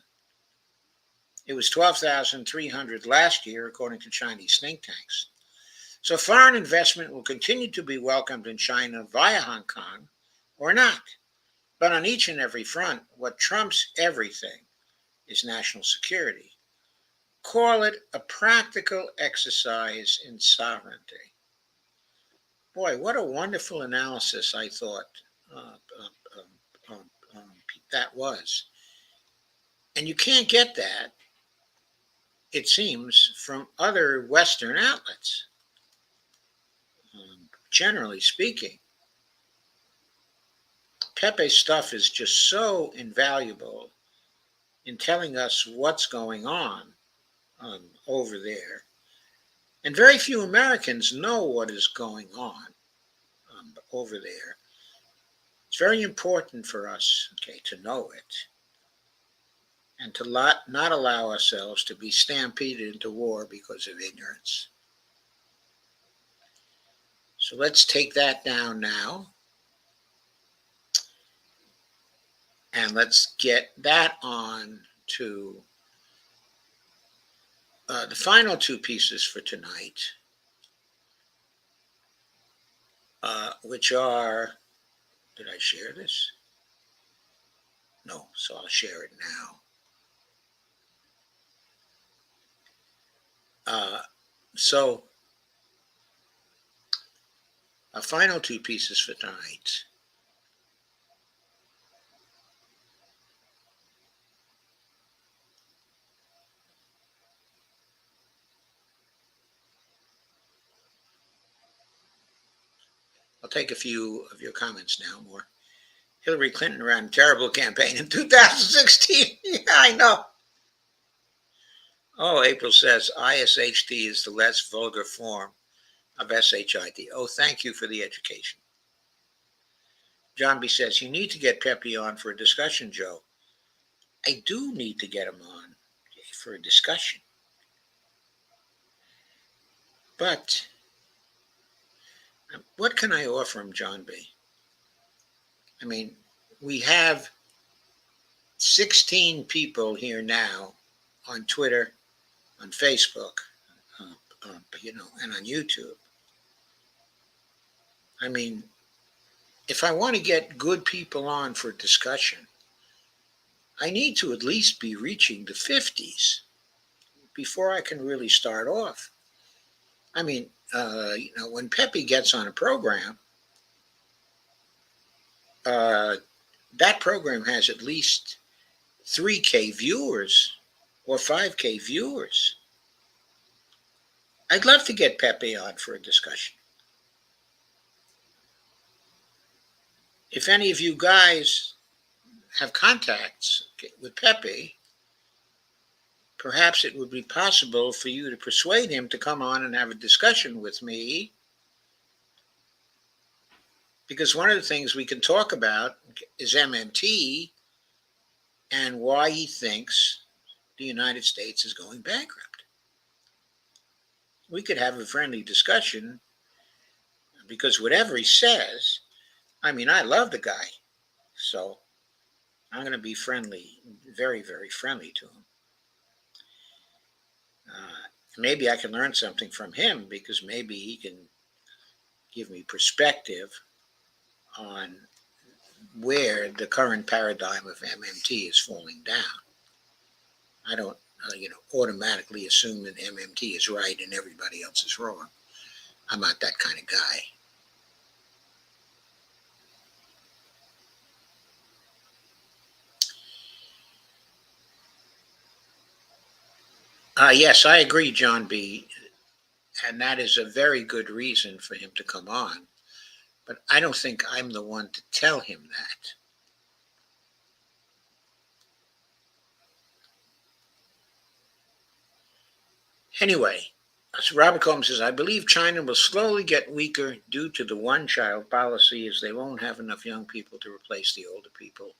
It was 12,300 last year, according to Chinese think tanks. So foreign investment will continue to be welcomed in China via Hong Kong or not. But on each and every front, what trumps everything is national security. Call it a practical exercise in sovereignty. Boy, what a wonderful analysis, I thought, uh, that was. And you can't get that, it seems, from other Western outlets, generally speaking. Pepe's stuff is just so invaluable in telling us what's going on over there. And very few Americans know what is going on over there. It's very important for us, okay, to know it and to not allow ourselves to be stampeded into war because of ignorance. So let's take that down now. And let's get that on to the final two pieces for tonight, which are, did I share this? No, so I'll share it now. So our final two pieces for tonight. I'll take a few of your comments now more. Hillary Clinton ran a terrible campaign in 2016. Yeah, I know. Oh, April says ISHT is the less vulgar form of SHIT. Oh, thank you for the education. John B says, you need to get Pepe on for a discussion, Joe. I do need to get him on for a discussion. But what can I offer him, John B? I mean, we have 16 people here now on Twitter, on Facebook, and on YouTube. I mean, if I want to get good people on for discussion, I need to at least be reaching the 50s before I can really start off. I mean, when Pepe gets on a program, that program has at least 3K viewers or 5K viewers. I'd love to get Pepe on for a discussion. If any of you guys have contacts with Pepe, perhaps it would be possible for you to persuade him to come on and have a discussion with me. Because one of the things we can talk about is MMT and why he thinks the United States is going bankrupt. We could have a friendly discussion because whatever he says, I mean, I love the guy. So I'm going to be friendly, very, very friendly to him. Maybe I can learn something from him because maybe he can give me perspective on where the current paradigm of MMT is falling down. I don't, automatically assume that MMT is right and everybody else is wrong. I'm not that kind of guy. Yes, I agree, John B. And that is a very good reason for him to come on. But I don't think I'm the one to tell him that. Anyway, so Robert Combs says, I believe China will slowly get weaker due to the one-child policy as they won't have enough young people to replace the older people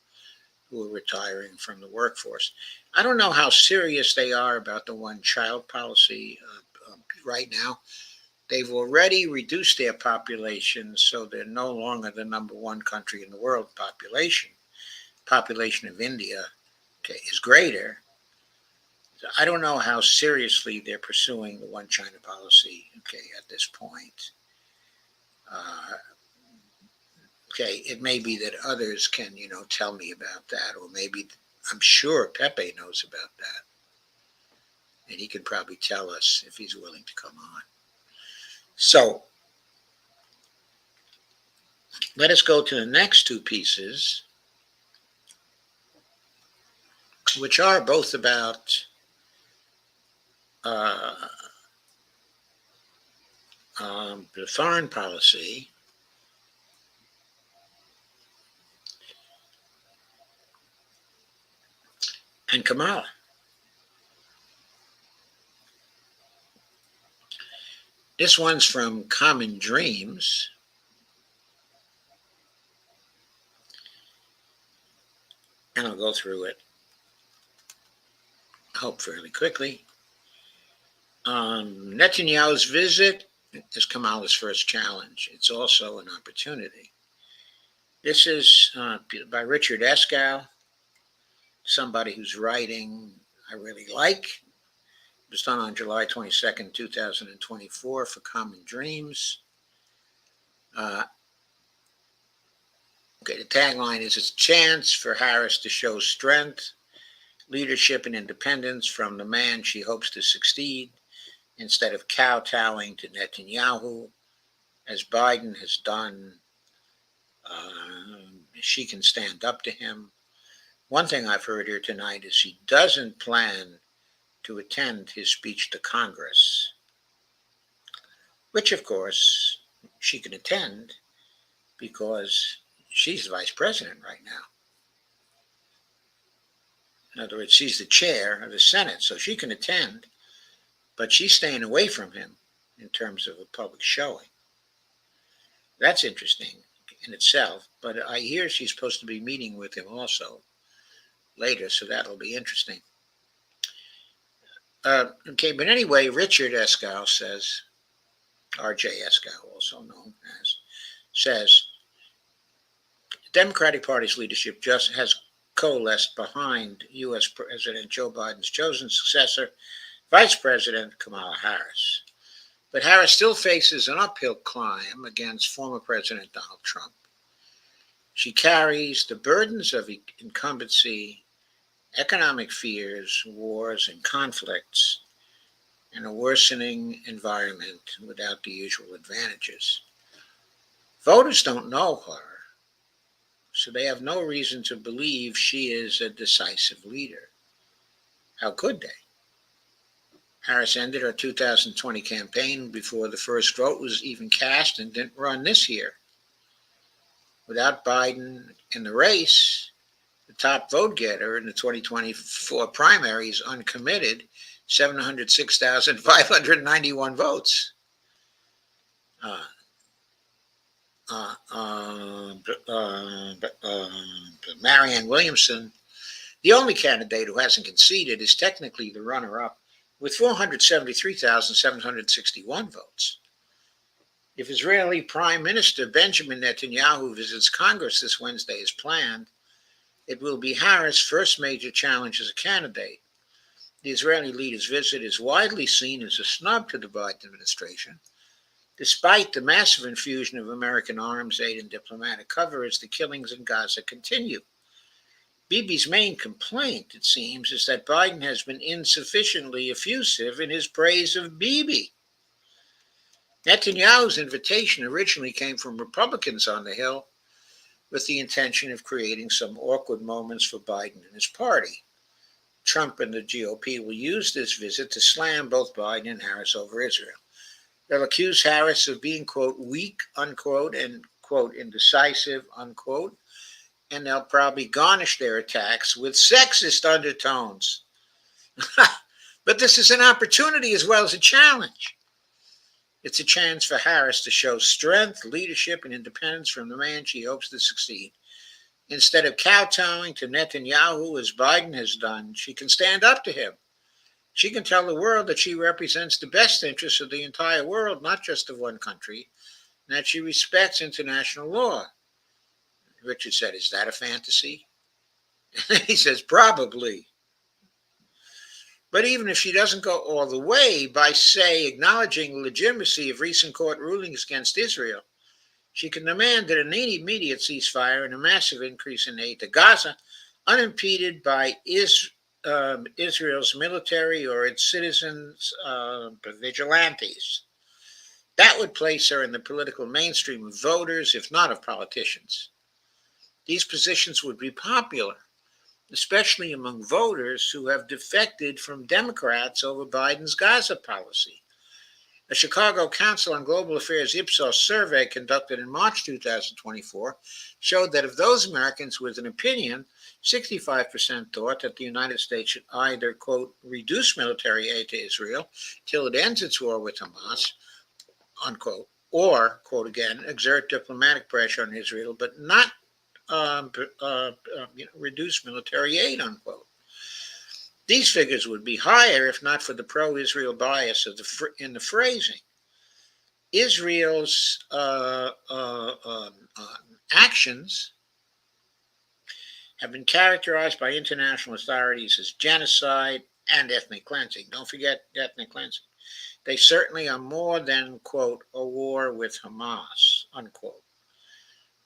who are retiring from the workforce. I don't know how serious they are about the one-child policy right now. They've already reduced their population, so they're no longer the number one country in the world population. Population of India, okay, is greater. So I don't know how seriously they're pursuing the one China policy, okay, at this point. Okay, it may be that others can, tell me about that, or maybe I'm sure Pepe knows about that. And he could probably tell us if he's willing to come on. So Let us go to the next two pieces, which are both about the foreign policy and Kamala. This one's from Common Dreams. And I'll go through it, I hope, fairly quickly. Netanyahu's visit is Kamala's first challenge. It's also an opportunity. This is by Richard Eskow, somebody whose writing I really like. It was done on July 22nd, 2024 for Common Dreams. Okay, the tagline is, it's a chance for Harris to show strength, leadership, and independence from the man she hopes to succeed, instead of kowtowing to Netanyahu, as Biden has done. She can stand up to him. One thing I've heard here tonight is he doesn't plan to attend his speech to Congress, which, of course, she can attend because she's the vice president right now. In other words, she's the chair of the Senate, so she can attend, but she's staying away from him in terms of a public showing. That's interesting in itself, but I hear she's supposed to be meeting with him also later, so that'll be interesting. Okay, but anyway, Richard Eskow says, R.J. Eskow, also known as, says, the Democratic Party's leadership just has coalesced behind U.S. President Joe Biden's chosen successor, Vice President Kamala Harris. But Harris still faces an uphill climb against former President Donald Trump. She carries the burdens of incumbency, economic fears, wars, and conflicts, and a worsening environment without the usual advantages. Voters don't know her, so they have no reason to believe she is a decisive leader. How could they? Harris ended her 2020 campaign before the first vote was even cast and didn't run this year. Without Biden in the race, the top vote getter in the 2024 primary is uncommitted, 706,591 votes. Marianne Williamson, the only candidate who hasn't conceded, is technically the runner-up with 473,761 votes. If Israeli Prime Minister Benjamin Netanyahu visits Congress this Wednesday as planned, it will be Harris' first major challenge as a candidate. The Israeli leader's visit is widely seen as a snub to the Biden administration, despite the massive infusion of American arms aid and diplomatic cover as the killings in Gaza continue. Bibi's main complaint, it seems, is that Biden has been insufficiently effusive in his praise of Bibi. Netanyahu's invitation originally came from Republicans on the Hill with the intention of creating some awkward moments for Biden and his party. Trump and the GOP will use this visit to slam both Biden and Harris over Israel. They'll accuse Harris of being, quote, weak, unquote, and, quote, indecisive, unquote, and they'll probably garnish their attacks with sexist undertones. But this is an opportunity as well as a challenge. It's a chance for Harris to show strength, leadership, and independence from the man she hopes to succeed. Instead of kowtowing to Netanyahu as Biden has done, she can stand up to him. She can tell the world that she represents the best interests of the entire world, not just of one country, and that she respects international law. Richard said, is that a fantasy? He says, probably. But even if she doesn't go all the way by, say, acknowledging the legitimacy of recent court rulings against Israel, she can demand that an immediate ceasefire and a massive increase in aid to Gaza, unimpeded by Israel's military or its citizens, vigilantes. That would place her in the political mainstream of voters, if not of politicians. These positions would be popular, especially among voters who have defected from Democrats over Biden's Gaza policy. A Chicago Council on Global Affairs Ipsos survey conducted in March 2024 showed that of those Americans with an opinion, 65% thought that the United States should either, quote, reduce military aid to Israel till it ends its war with Hamas, unquote, or, quote again, exert diplomatic pressure on Israel, but not reduce military aid, unquote. These figures would be higher if not for the pro-Israel bias of in the phrasing. Israel's actions have been characterized by international authorities as genocide and ethnic cleansing. Don't forget ethnic cleansing. They certainly are more than, quote, a war with Hamas, unquote.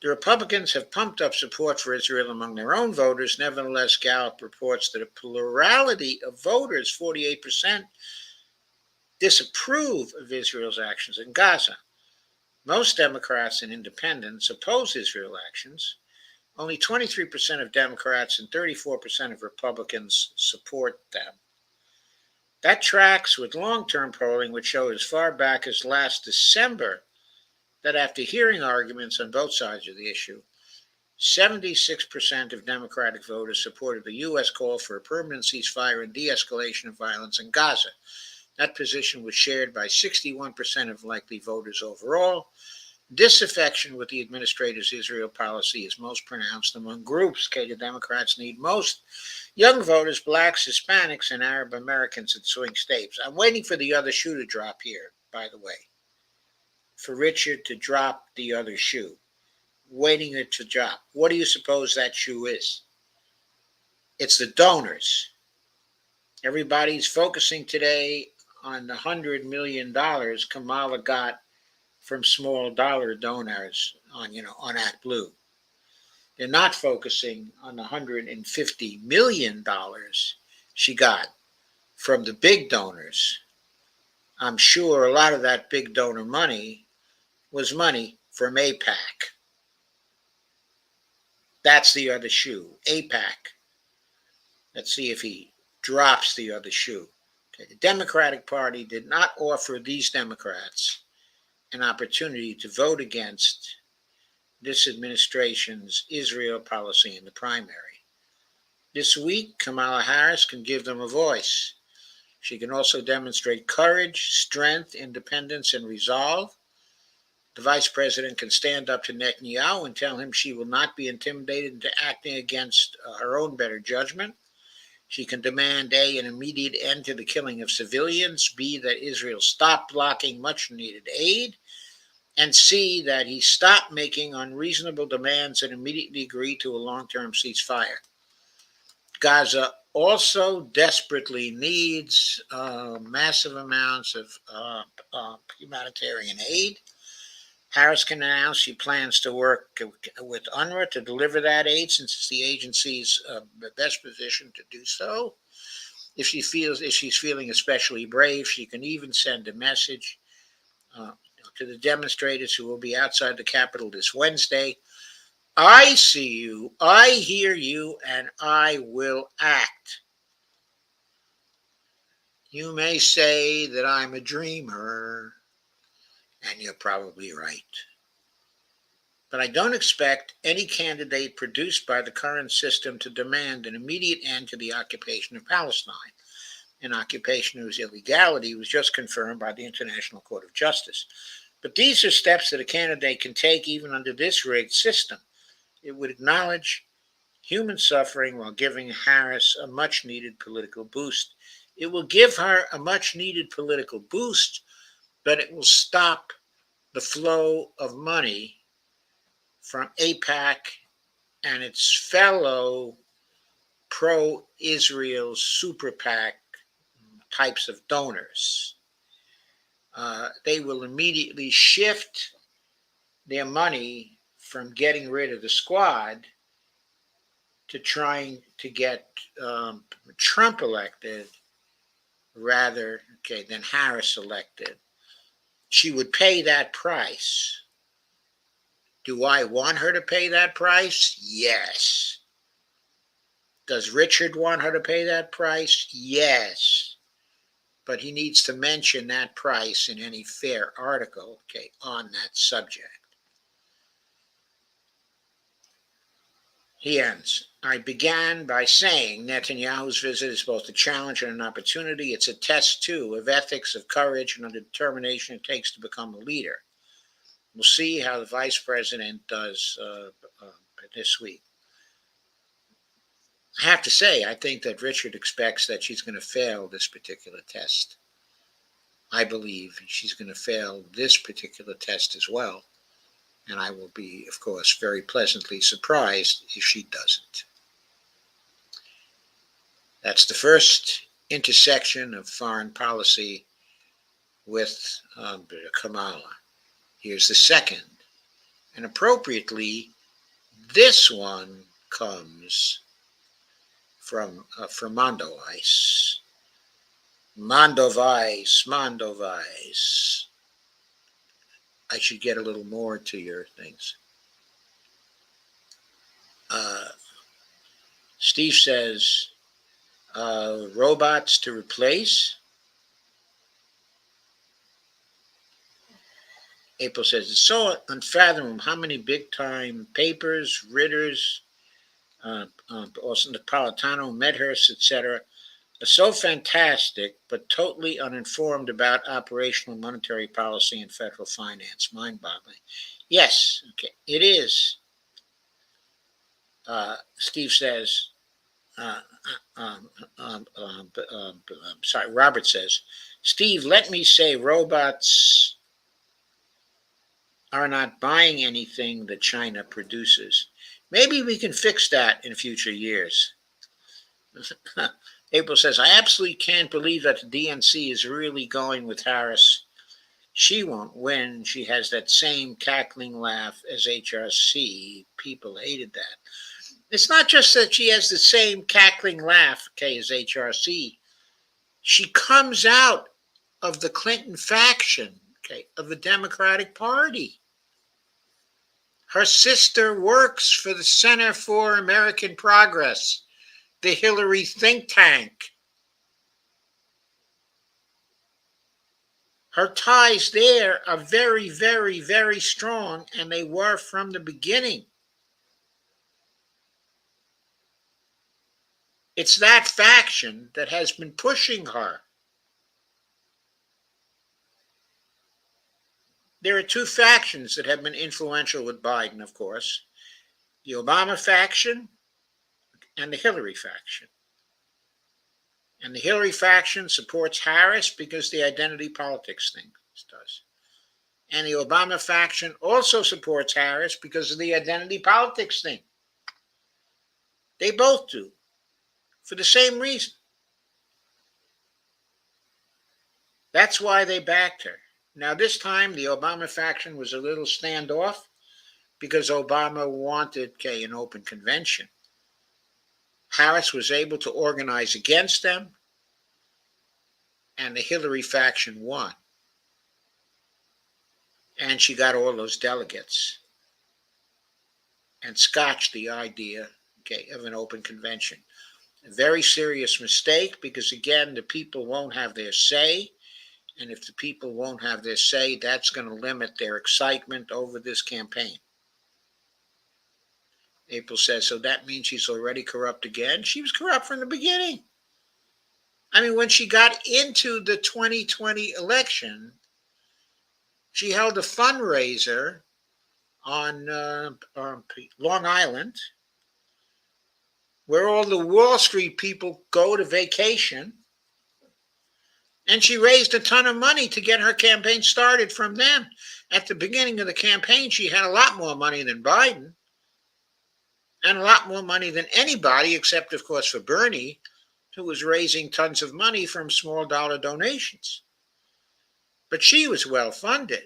The Republicans have pumped up support for Israel among their own voters. Nevertheless, Gallup reports that a plurality of voters, 48%, disapprove of Israel's actions in Gaza. Most Democrats and independents oppose Israel actions. Only 23% of Democrats and 34% of Republicans support them. That tracks with long-term polling, which showed as far back as last December that after hearing arguments on both sides of the issue, 76% of Democratic voters supported the U.S. call for a permanent ceasefire and de-escalation of violence in Gaza. That position was shared by 61% of likely voters overall. Disaffection with the administrator's Israel policy is most pronounced among groups the Democrats need most: young voters, blacks, Hispanics, and Arab Americans in swing states. I'm waiting for the other shoe to drop here, by the way. For Richard to drop the other shoe. Waiting it to drop. What do you suppose that shoe is? It's the donors. Everybody's focusing today on the $100 million Kamala got from small dollar donors on ActBlue. They're not focusing on the $150 million she got from the big donors. I'm sure a lot of that big donor money was money from AIPAC. That's the other shoe, AIPAC. Let's see if he drops the other shoe. Okay. The Democratic Party did not offer these Democrats an opportunity to vote against this administration's Israel policy in the primary. This week, Kamala Harris can give them a voice. She can also demonstrate courage, strength, independence, and resolve. The vice president can stand up to Netanyahu and tell him she will not be intimidated into acting against her own better judgment. She can demand A, an immediate end to the killing of civilians, B, that Israel stop blocking much needed aid, and C, that he stop making unreasonable demands and immediately agree to a long-term ceasefire. Gaza also desperately needs massive amounts of humanitarian aid. Harris can announce she plans to work with UNRWA to deliver that aid, since it's the agency's best position to do so. If she's feeling especially brave, she can even send a message to the demonstrators who will be outside the Capitol this Wednesday. I see you, I hear you, and I will act. You may say that I'm a dreamer, and you're probably right. But I don't expect any candidate produced by the current system to demand an immediate end to the occupation of Palestine, an occupation whose illegality was just confirmed by the International Court of Justice. But these are steps that a candidate can take even under this rigged system. It would acknowledge human suffering while giving Harris a much-needed political boost. It will give her a much-needed political boost, but it will stop the flow of money from AIPAC and its fellow pro-Israel super PAC types of donors. They will immediately shift their money from getting rid of the squad to trying to get Trump elected rather than Harris elected. she would pay that price. Do I want her to pay that price? Yes. Does Richard want her to pay that price? Yes. But he needs to mention that price in any fair article, okay, on that subject. He ends. I began by saying Netanyahu's visit is both a challenge and an opportunity. It's a test, too, of ethics, of courage, and of the determination it takes to become a leader. We'll see how the vice president does this week. I have to say, I think that Richard expects that she's going to fail this particular test. I believe she's going to fail this particular test as well. And I will be, of course, very pleasantly surprised if she doesn't. That's the first intersection of foreign policy with Kamala. Here's the second. And appropriately, this one comes from Mondoweiss. Mondoweiss. I should get a little more to your things. Steve says, robots to replace. April says, it's so unfathomable how many big-time papers, Ritters, also Napolitano, Medhurst, etc., are so fantastic but totally uninformed about operational monetary policy and federal finance. Mind-boggling. Yes, okay, it is. Steve says, sorry, Robert says, Steve, let me say robots are not buying anything that China produces. Maybe we can fix that in future years. April says, I absolutely can't believe that the DNC is really going with Harris. She won't win. She has that same cackling laugh as HRC. People hated that. It's not just that she has the same cackling laugh, okay, as HRC. She comes out of the Clinton faction, okay, of the Democratic Party. Her sister works for the Center for American Progress, the Hillary think tank. Her ties there are very, very, very strong, and they were from the beginning. It's that faction that has been pushing her. There are two factions that have been influential with Biden, of course, the Obama faction and the Hillary faction. And the Hillary faction supports Harris because the identity politics thing does. And the Obama faction also supports Harris because of the identity politics thing. They both do, for the same reason. That's why they backed her. Now, this time, the Obama faction was a little standoff because Obama wanted an open convention. Harris was able to organize against them, and the Hillary faction won. And she got all those delegates and scotched the idea of an open convention. A very serious mistake because, again, the people won't have their say. And if the people won't have their say, that's going to limit their excitement over this campaign. April says, so that means she's already corrupt again? She was corrupt from the beginning. I mean, when she got into the 2020 election, she held a fundraiser on Long Island, where all the Wall Street people go to vacation. And she raised a ton of money to get her campaign started from them. At the beginning of the campaign, she had a lot more money than Biden and a lot more money than anybody, except, of course, for Bernie, who was raising tons of money from small dollar donations. But she was well funded.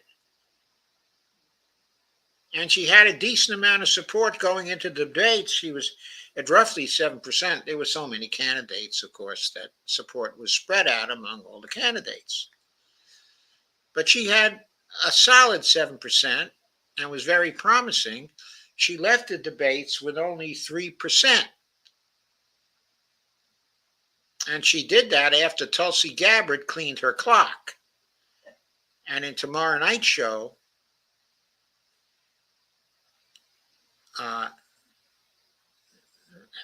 And she had a decent amount of support going into the debates. She was at roughly 7%. There were so many candidates, of course, that support was spread out among all the candidates. But she had a solid 7% and was very promising. She left the debates with only 3%. And she did that after Tulsi Gabbard cleaned her clock. And in tomorrow night's show, at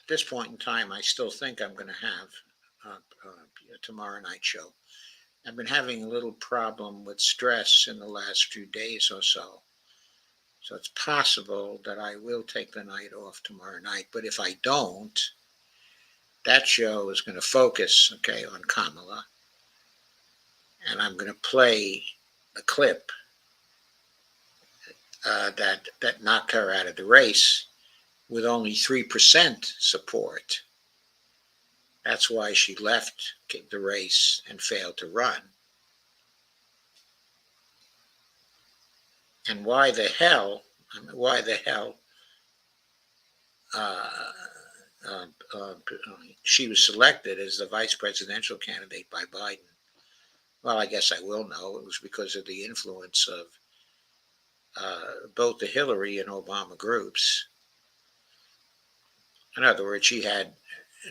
this point in time, I still think I'm going to have a tomorrow night show. I've been having a little problem with stress in the last few days or so. So it's possible that I will take the night off tomorrow night. But if I don't, that show is going to focus, okay, on Kamala. And I'm going to play a clip that knocked her out of the race with only 3% support. That's why she left the race and failed to run. And why the hell she was selected as the vice presidential candidate by Biden? Well, I guess I will know. It was because of the influence of both the Hillary and Obama groups. In other words, she had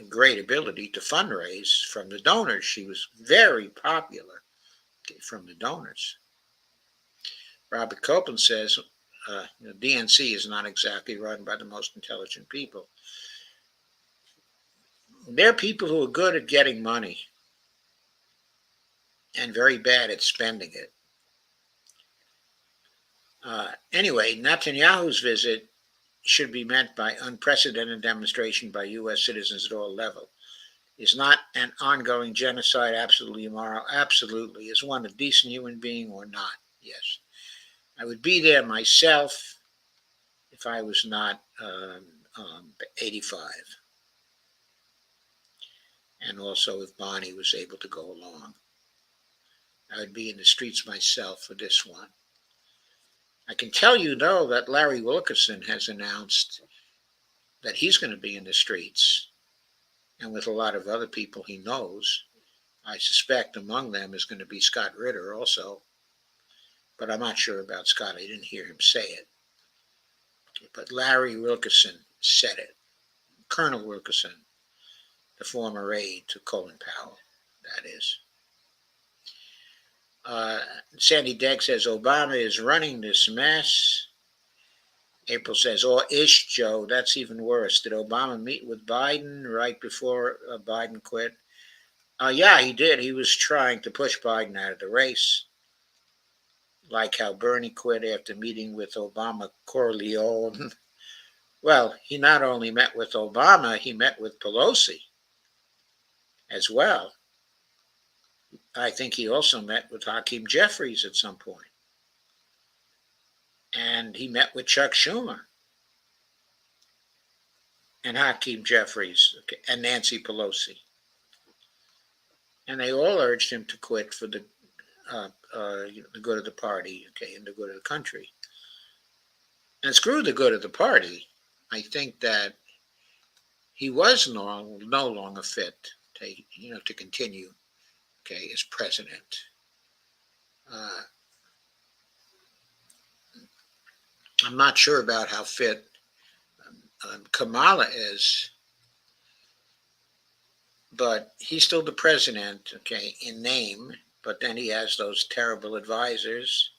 great ability to fundraise from the donors. She was very popular from the donors. Robert Copeland says the DNC is not exactly run by the most intelligent people. They're people who are good at getting money and very bad at spending it. Anyway, Netanyahu's visit should be met by unprecedented demonstration by U.S. citizens at all levels. Is not an ongoing genocide absolutely immoral? Absolutely. Is one a decent human being or not? Yes. I would be there myself if I was not 85. And also if Bonnie was able to go along. I would be in the streets myself for this one. I can tell you, though, that Larry Wilkerson has announced that he's going to be in the streets, and with a lot of other people he knows. I suspect among them is going to be Scott Ritter also, but I'm not sure about Scott. I didn't hear him say it. But Larry Wilkerson said it. Colonel Wilkerson, the former aide to Colin Powell, that is. Sandy Degg says Obama is running this mess. April says, or ish, Joe, that's even worse. Did Obama meet with Biden right before Biden quit? Yeah, he did. He was trying to push Biden out of the race, like how Bernie quit after meeting with Obama Corleone. Well, he not only met with Obama, he met with Pelosi as well. I think he also met with Hakeem Jeffries at some point. And he met with Chuck Schumer and Hakeem Jeffries and Nancy Pelosi. And they all urged him to quit for the good of the party, okay, and the good of the country. And screw the good of the party. I think that he was no longer fit to continue, okay, as president. I'm not sure about how fit Kamala is, but he's still the president, okay, in name, but then he has those terrible advisors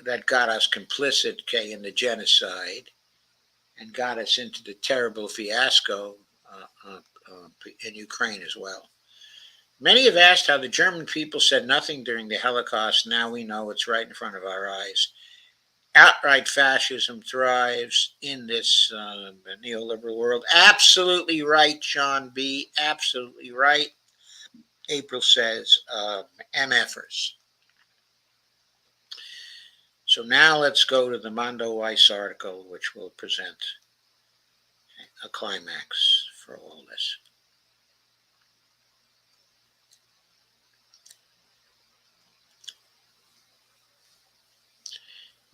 that got us complicit, okay, in the genocide and got us into the terrible fiasco in Ukraine as well. Many have asked how the German people said nothing during the Holocaust. Now we know it's right in front of our eyes. Outright fascism thrives in this neoliberal world. Absolutely right, John B. Absolutely right. April says MFers. So now let's go to the Mondo Weiss article, which will present a climax for all this.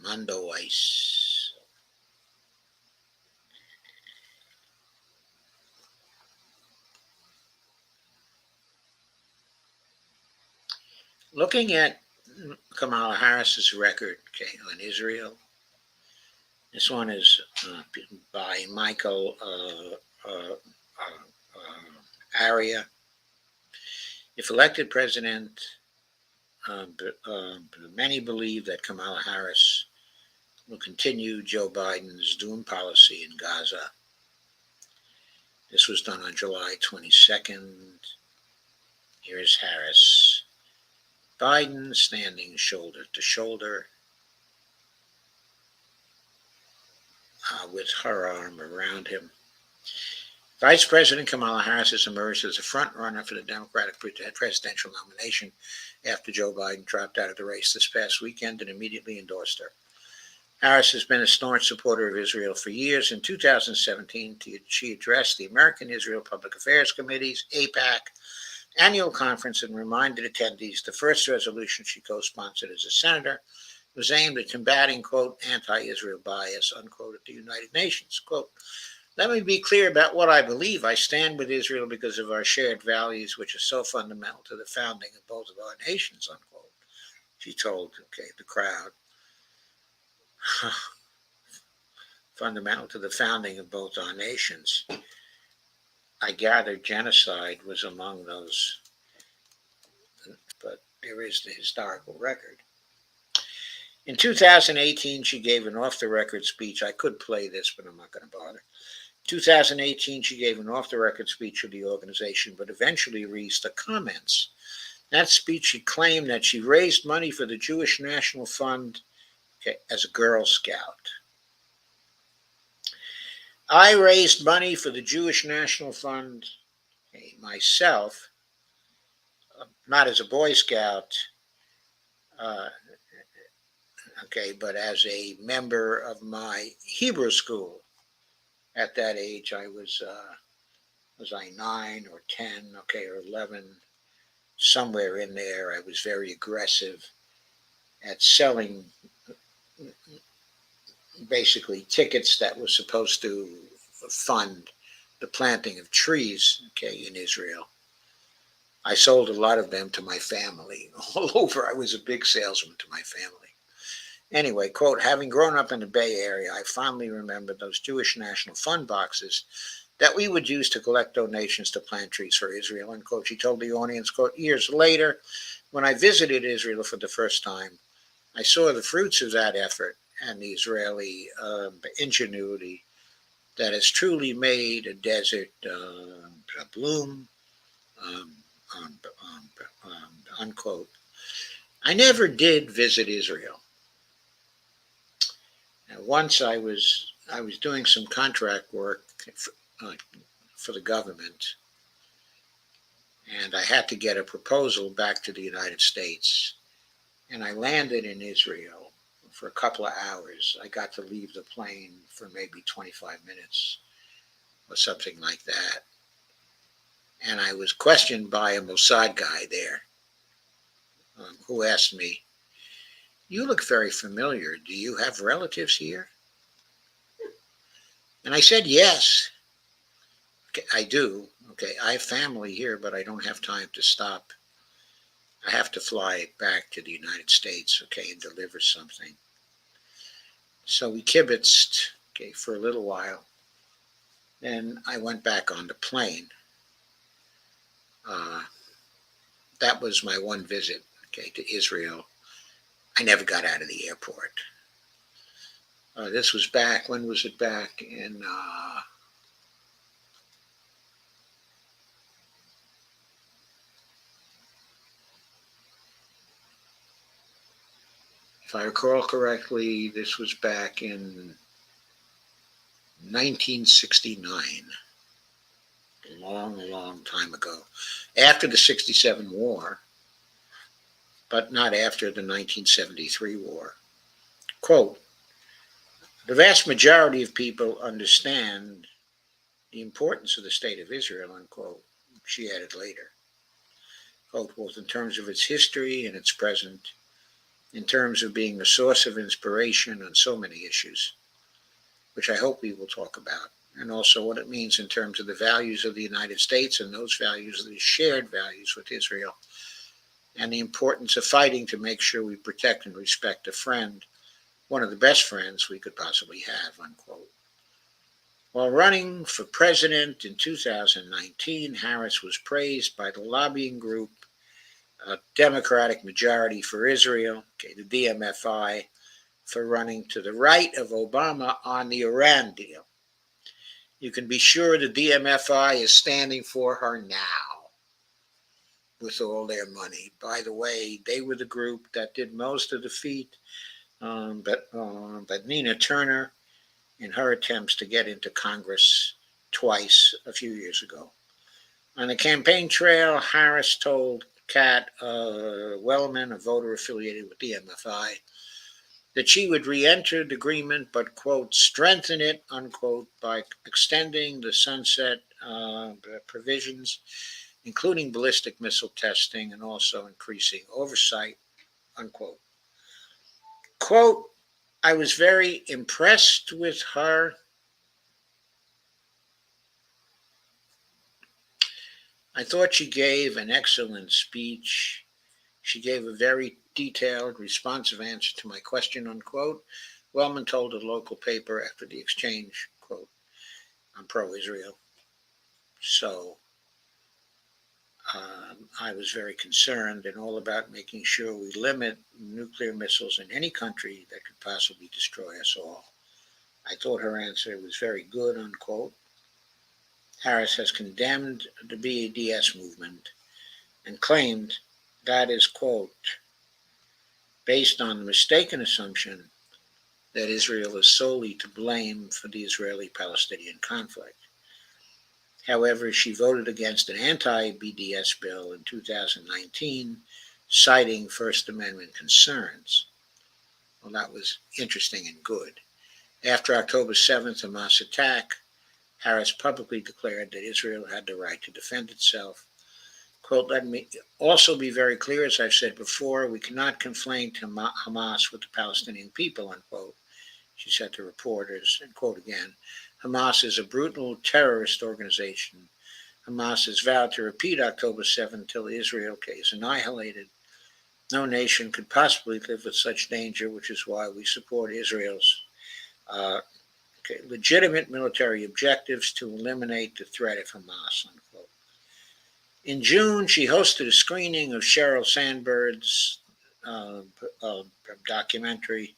Mondo Weiss. Looking at Kamala Harris's record, okay, on Israel. This one is by Michael Aria. If elected president, many believe that Kamala Harris will continue Joe Biden's doom policy in Gaza. This was done on July 22nd. Here is Harris. Biden standing shoulder to shoulder with her arm around him. Vice President Kamala Harris has emerged as a front-runner for the Democratic presidential nomination after Joe Biden dropped out of the race this past weekend and immediately endorsed her. Harris has been a staunch supporter of Israel for years. In 2017, she addressed the American Israel Public Affairs Committee's AIPAC annual conference and reminded attendees the first resolution she co-sponsored as a senator was aimed at combating, quote, anti-Israel bias, unquote, at the United Nations. Quote, let me be clear about what I believe. I stand with Israel because of our shared values, which are so fundamental to the founding of both of our nations, unquote, she told, the crowd. Fundamental to the founding of both our nations. I gather genocide was among those, but there is the historical record. In 2018, she gave an off-the-record speech. I could play this, but I'm not going to bother. 2018, she gave an off-the-record speech to the organization, but eventually released the comments. That speech, she claimed that she raised money for the Jewish National Fund as a Girl Scout. I raised money for the Jewish National Fund myself, not as a Boy Scout, but as a member of my Hebrew school. At that age, I was I 9 or 10, or 11, somewhere in there. I was very aggressive at selling basically tickets that were supposed to fund the planting of trees, in Israel. I sold a lot of them to my family all over. I was a big salesman to my family. Anyway, quote, having grown up in the Bay Area, I fondly remember those Jewish National Fund boxes that we would use to collect donations to plant trees for Israel, unquote. She told the audience, quote, years later, when I visited Israel for the first time, I saw the fruits of that effort and the Israeli ingenuity that has truly made a desert bloom, unquote. I never did visit Israel. Now, once I was doing some contract work for the government, and I had to get a proposal back to the United States, and I landed in Israel for a couple of hours. I got to leave the plane for maybe 25 minutes or something like that. And I was questioned by a Mossad guy there who asked me, you look very familiar. Do you have relatives here? And I said, yes, I do. I have family here, but I don't have time to stop. I have to fly back to the United States, and deliver something. So we kibitzed, for a little while. Then I went back on the plane. That was my one visit, to Israel. I never got out of the airport. This was back, when was it back? In if I recall correctly, this was back in 1969. A long time ago. After the 67 war, but not after the 1973 war. Quote, the vast majority of people understand the importance of the state of Israel, unquote, she added later. Quote, both in terms of its history and its present, in terms of being a source of inspiration on so many issues, which I hope we will talk about, and also what it means in terms of the values of the United States and those values, the shared values with Israel. and the importance of fighting to make sure we protect and respect a friend, one of the best friends we could possibly have, unquote. While running for president in 2019, Harris was praised by the lobbying group Democratic Majority for Israel, okay, the DMFI, for running to the right of Obama on the Iran deal. You can be sure the DMFI is standing for her now with all their money. By the way, they were the group that did most of the feat, but Nina Turner, in her attempts to get into Congress twice a few years ago. On the campaign trail, Harris told Kat Wellman, a voter affiliated with the MFI, that she would re-enter the agreement, but, quote, strengthen it, unquote, by extending the sunset provisions, including ballistic missile testing and also increasing oversight, unquote. Quote, I was very impressed with her. I thought she gave an excellent speech. She gave a very detailed, responsive answer to my question, unquote. Wellman told a local paper after the exchange, quote, I'm pro-Israel. So I was very concerned and all about making sure we limit nuclear missiles in any country that could possibly destroy us all. I thought her answer was very good, unquote. Harris has condemned the BDS movement and claimed that is, quote, based on the mistaken assumption that Israel is solely to blame for the Israeli-Palestinian conflict. However, she voted against an anti-BDS bill in 2019, citing First Amendment concerns. Well, that was interesting and good. After October 7th Hamas attack, Harris publicly declared that Israel had the right to defend itself. Quote, let me also be very clear, as I've said before, we cannot conflate Hamas with the Palestinian people, unquote, she said to reporters, and quote again, Hamas is a brutal terrorist organization. Hamas has vowed to repeat October 7th until Israel is annihilated. No nation could possibly live with such danger, which is why we support Israel's legitimate military objectives to eliminate the threat of Hamas, unquote. In June, she hosted a screening of Sheryl Sandberg's documentary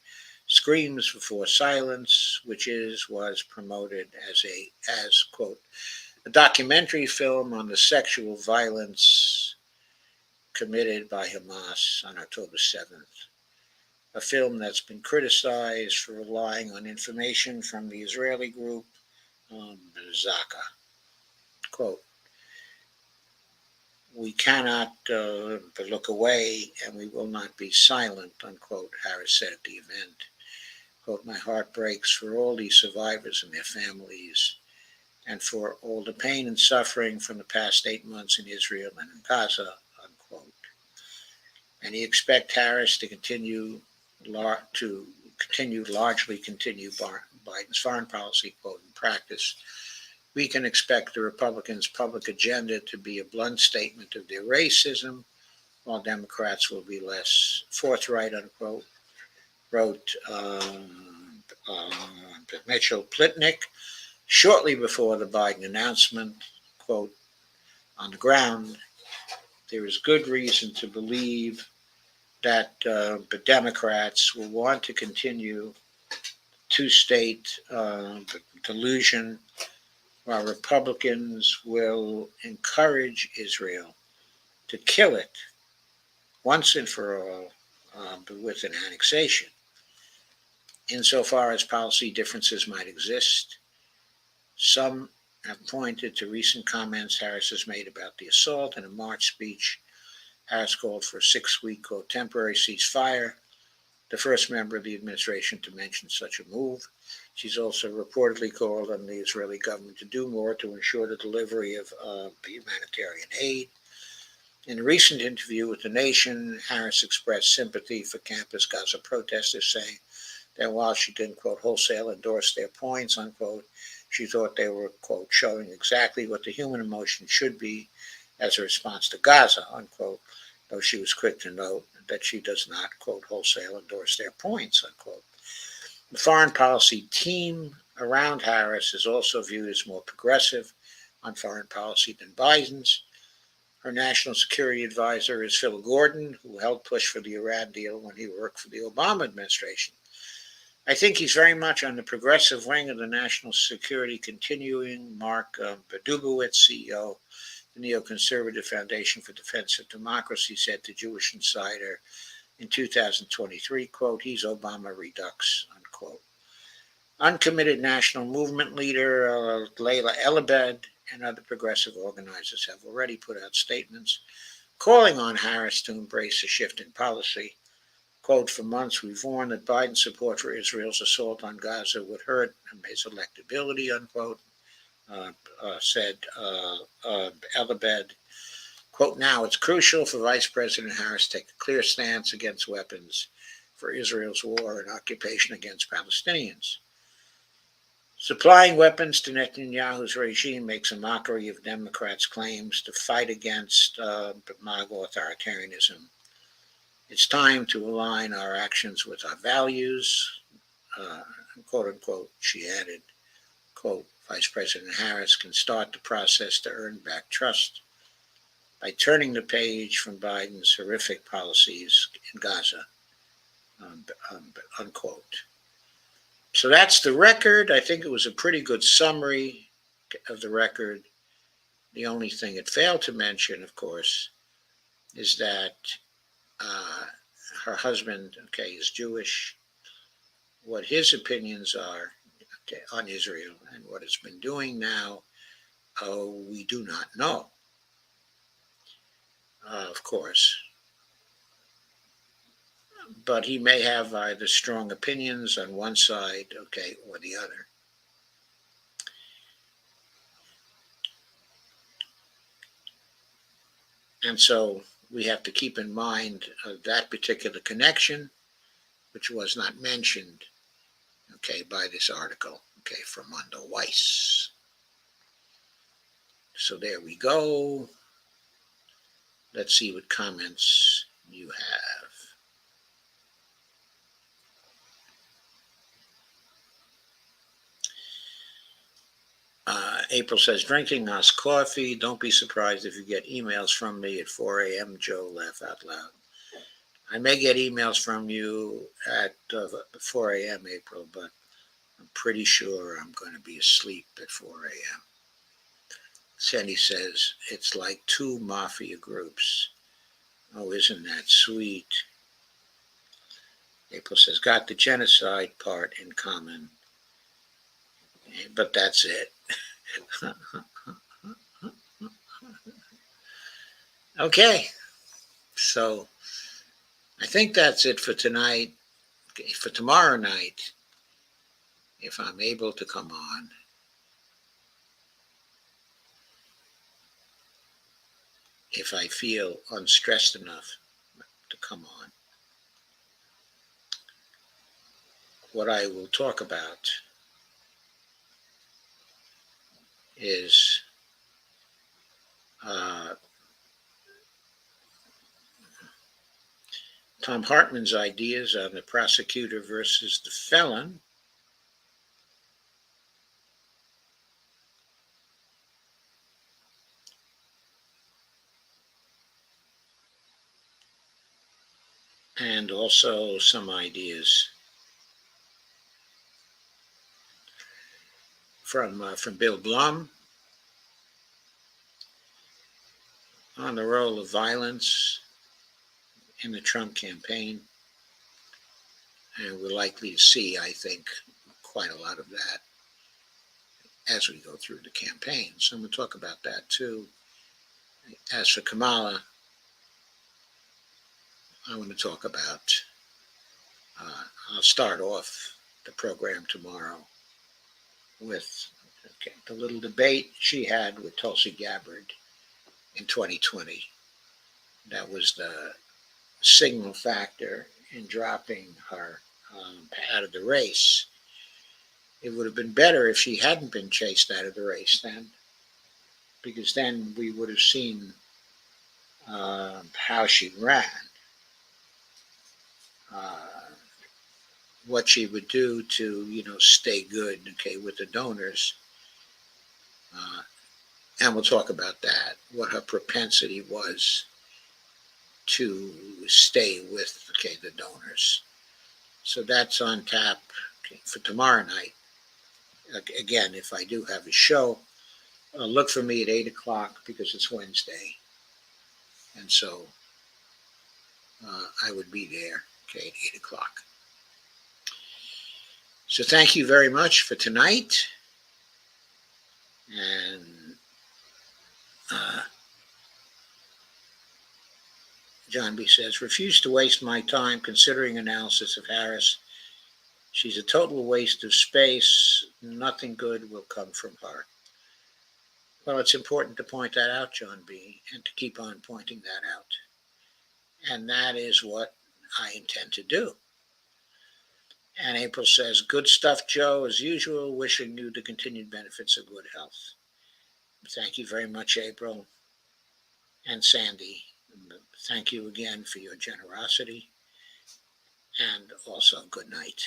Screams Before Silence, which was promoted as quote, a documentary film on the sexual violence committed by Hamas on October 7th, a film that's been criticized for relying on information from the Israeli group Zaka. Quote, we cannot look away and we will not be silent, unquote, Harris said at the event. Quote, my heart breaks for all these survivors and their families and for all the pain and suffering from the past 8 months in Israel and in Gaza, unquote. And he expects Harris to continue largely continue Biden's foreign policy, quote, in practice. We can expect the Republicans' public agenda to be a blunt statement of their racism, while Democrats will be less forthright, unquote, wrote Mitchell Plitnick shortly before the Biden announcement, quote, on the ground, there is good reason to believe that the Democrats will want to continue two-state delusion, while Republicans will encourage Israel to kill it once and for all, but with an annexation. Insofar as policy differences might exist, some have pointed to recent comments Harris has made about the assault. In a March speech, Harris called for a 6-week, quote, temporary ceasefire, the first member of the administration to mention such a move. She's also reportedly called on the Israeli government to do more to ensure the delivery of humanitarian aid. In a recent interview with The Nation, Harris expressed sympathy for campus Gaza protesters, saying that while she didn't, quote, wholesale endorse their points, unquote, she thought they were, quote, showing exactly what the human emotion should be as a response to Gaza, unquote, though she was quick to note that she does not, quote, wholesale endorse their points, unquote. The foreign policy team around Harris is also viewed as more progressive on foreign policy than Biden's. Her national security advisor is Phil Gordon, who helped push for the Iran deal when he worked for the Obama administration. I think he's very much on the progressive wing of the national security continuing. Mark Badubowicz, CEO of the Neoconservative Foundation for Defense of Democracy, said to Jewish Insider in 2023, quote, he's Obama Redux, unquote. Uncommitted national movement leader Layla Elabed and other progressive organizers have already put out statements calling on Harris to embrace a shift in policy. Quote, for months we've warned that Biden's support for Israel's assault on Gaza would hurt his electability, unquote, said Elabed. Quote, now it's crucial for Vice President Harris to take a clear stance against weapons for Israel's war and occupation against Palestinians. Supplying weapons to Netanyahu's regime makes a mockery of Democrats' claims to fight against MAGA authoritarianism. It's time to align our actions with our values, quote unquote, she added. Quote, Vice President Harris can start the process to earn back trust by turning the page from Biden's horrific policies in Gaza, unquote. So that's the record. I think it was a pretty good summary of the record. The only thing it failed to mention, of course, is that her husband, okay, is Jewish, what his opinions are, okay, on Israel and what it's been doing now, we do not know, of course. But he may have either strong opinions on one side, okay, or the other. And so we have to keep in mind that particular connection, which was not mentioned, okay, by this article, okay, from Mondo Weiss. So there we go. Let's see what comments you have. April says, drinking us coffee. Don't be surprised if you get emails from me at 4 a.m. Joe, laugh out loud. I may get emails from you at 4 a.m. April, but I'm pretty sure I'm going to be asleep at 4 a.m. Sandy says, it's like two mafia groups. Oh, isn't that sweet? April says, got the genocide part in common, but that's it. Okay, so I think that's it for tonight. Okay, for tomorrow night, if I'm able to come on, if I feel unstressed enough to come on, what I will talk about is Tom Hartman's ideas on the prosecutor versus the felon, and also some ideas from Bill Blum on the role of violence in the Trump campaign. And we're likely to see, I think, quite a lot of that as we go through the campaign. So I'm going to talk about that too. As for Kamala, I want to talk about, I'll start off the program tomorrow with the little debate she had with Tulsi Gabbard in 2020. That was the signal factor in dropping her out of the race. It would have been better if she hadn't been chased out of the race then, because then we would have seen how she ran, what she would do to, stay good, okay, with the donors. And we'll talk about that, what her propensity was to stay with, okay, the donors. So that's on tap, okay, for tomorrow night. Again, if I do have a show, look for me at 8 o'clock because it's Wednesday. And so I would be there, okay, at 8 o'clock. So thank you very much for tonight. And John B. says, refuse to waste my time considering analysis of Harris. She's a total waste of space. Nothing good will come from her. Well, it's important to point that out, John B., and to keep on pointing that out. And that is what I intend to do. And April says, good stuff, Joe, as usual, wishing you the continued benefits of good health. Thank you very much, April. And Sandy, thank you again for your generosity. And also, good night.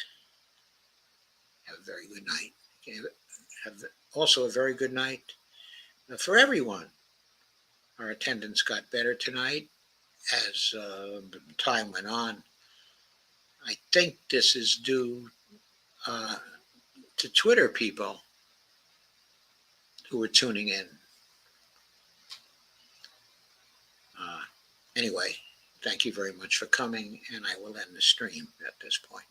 Have a very good night. Okay. Have also a very good night for everyone. Our attendance got better tonight as time went on. I think this is due to Twitter people who were tuning in. Anyway, thank you very much for coming, and I will end the stream at this point.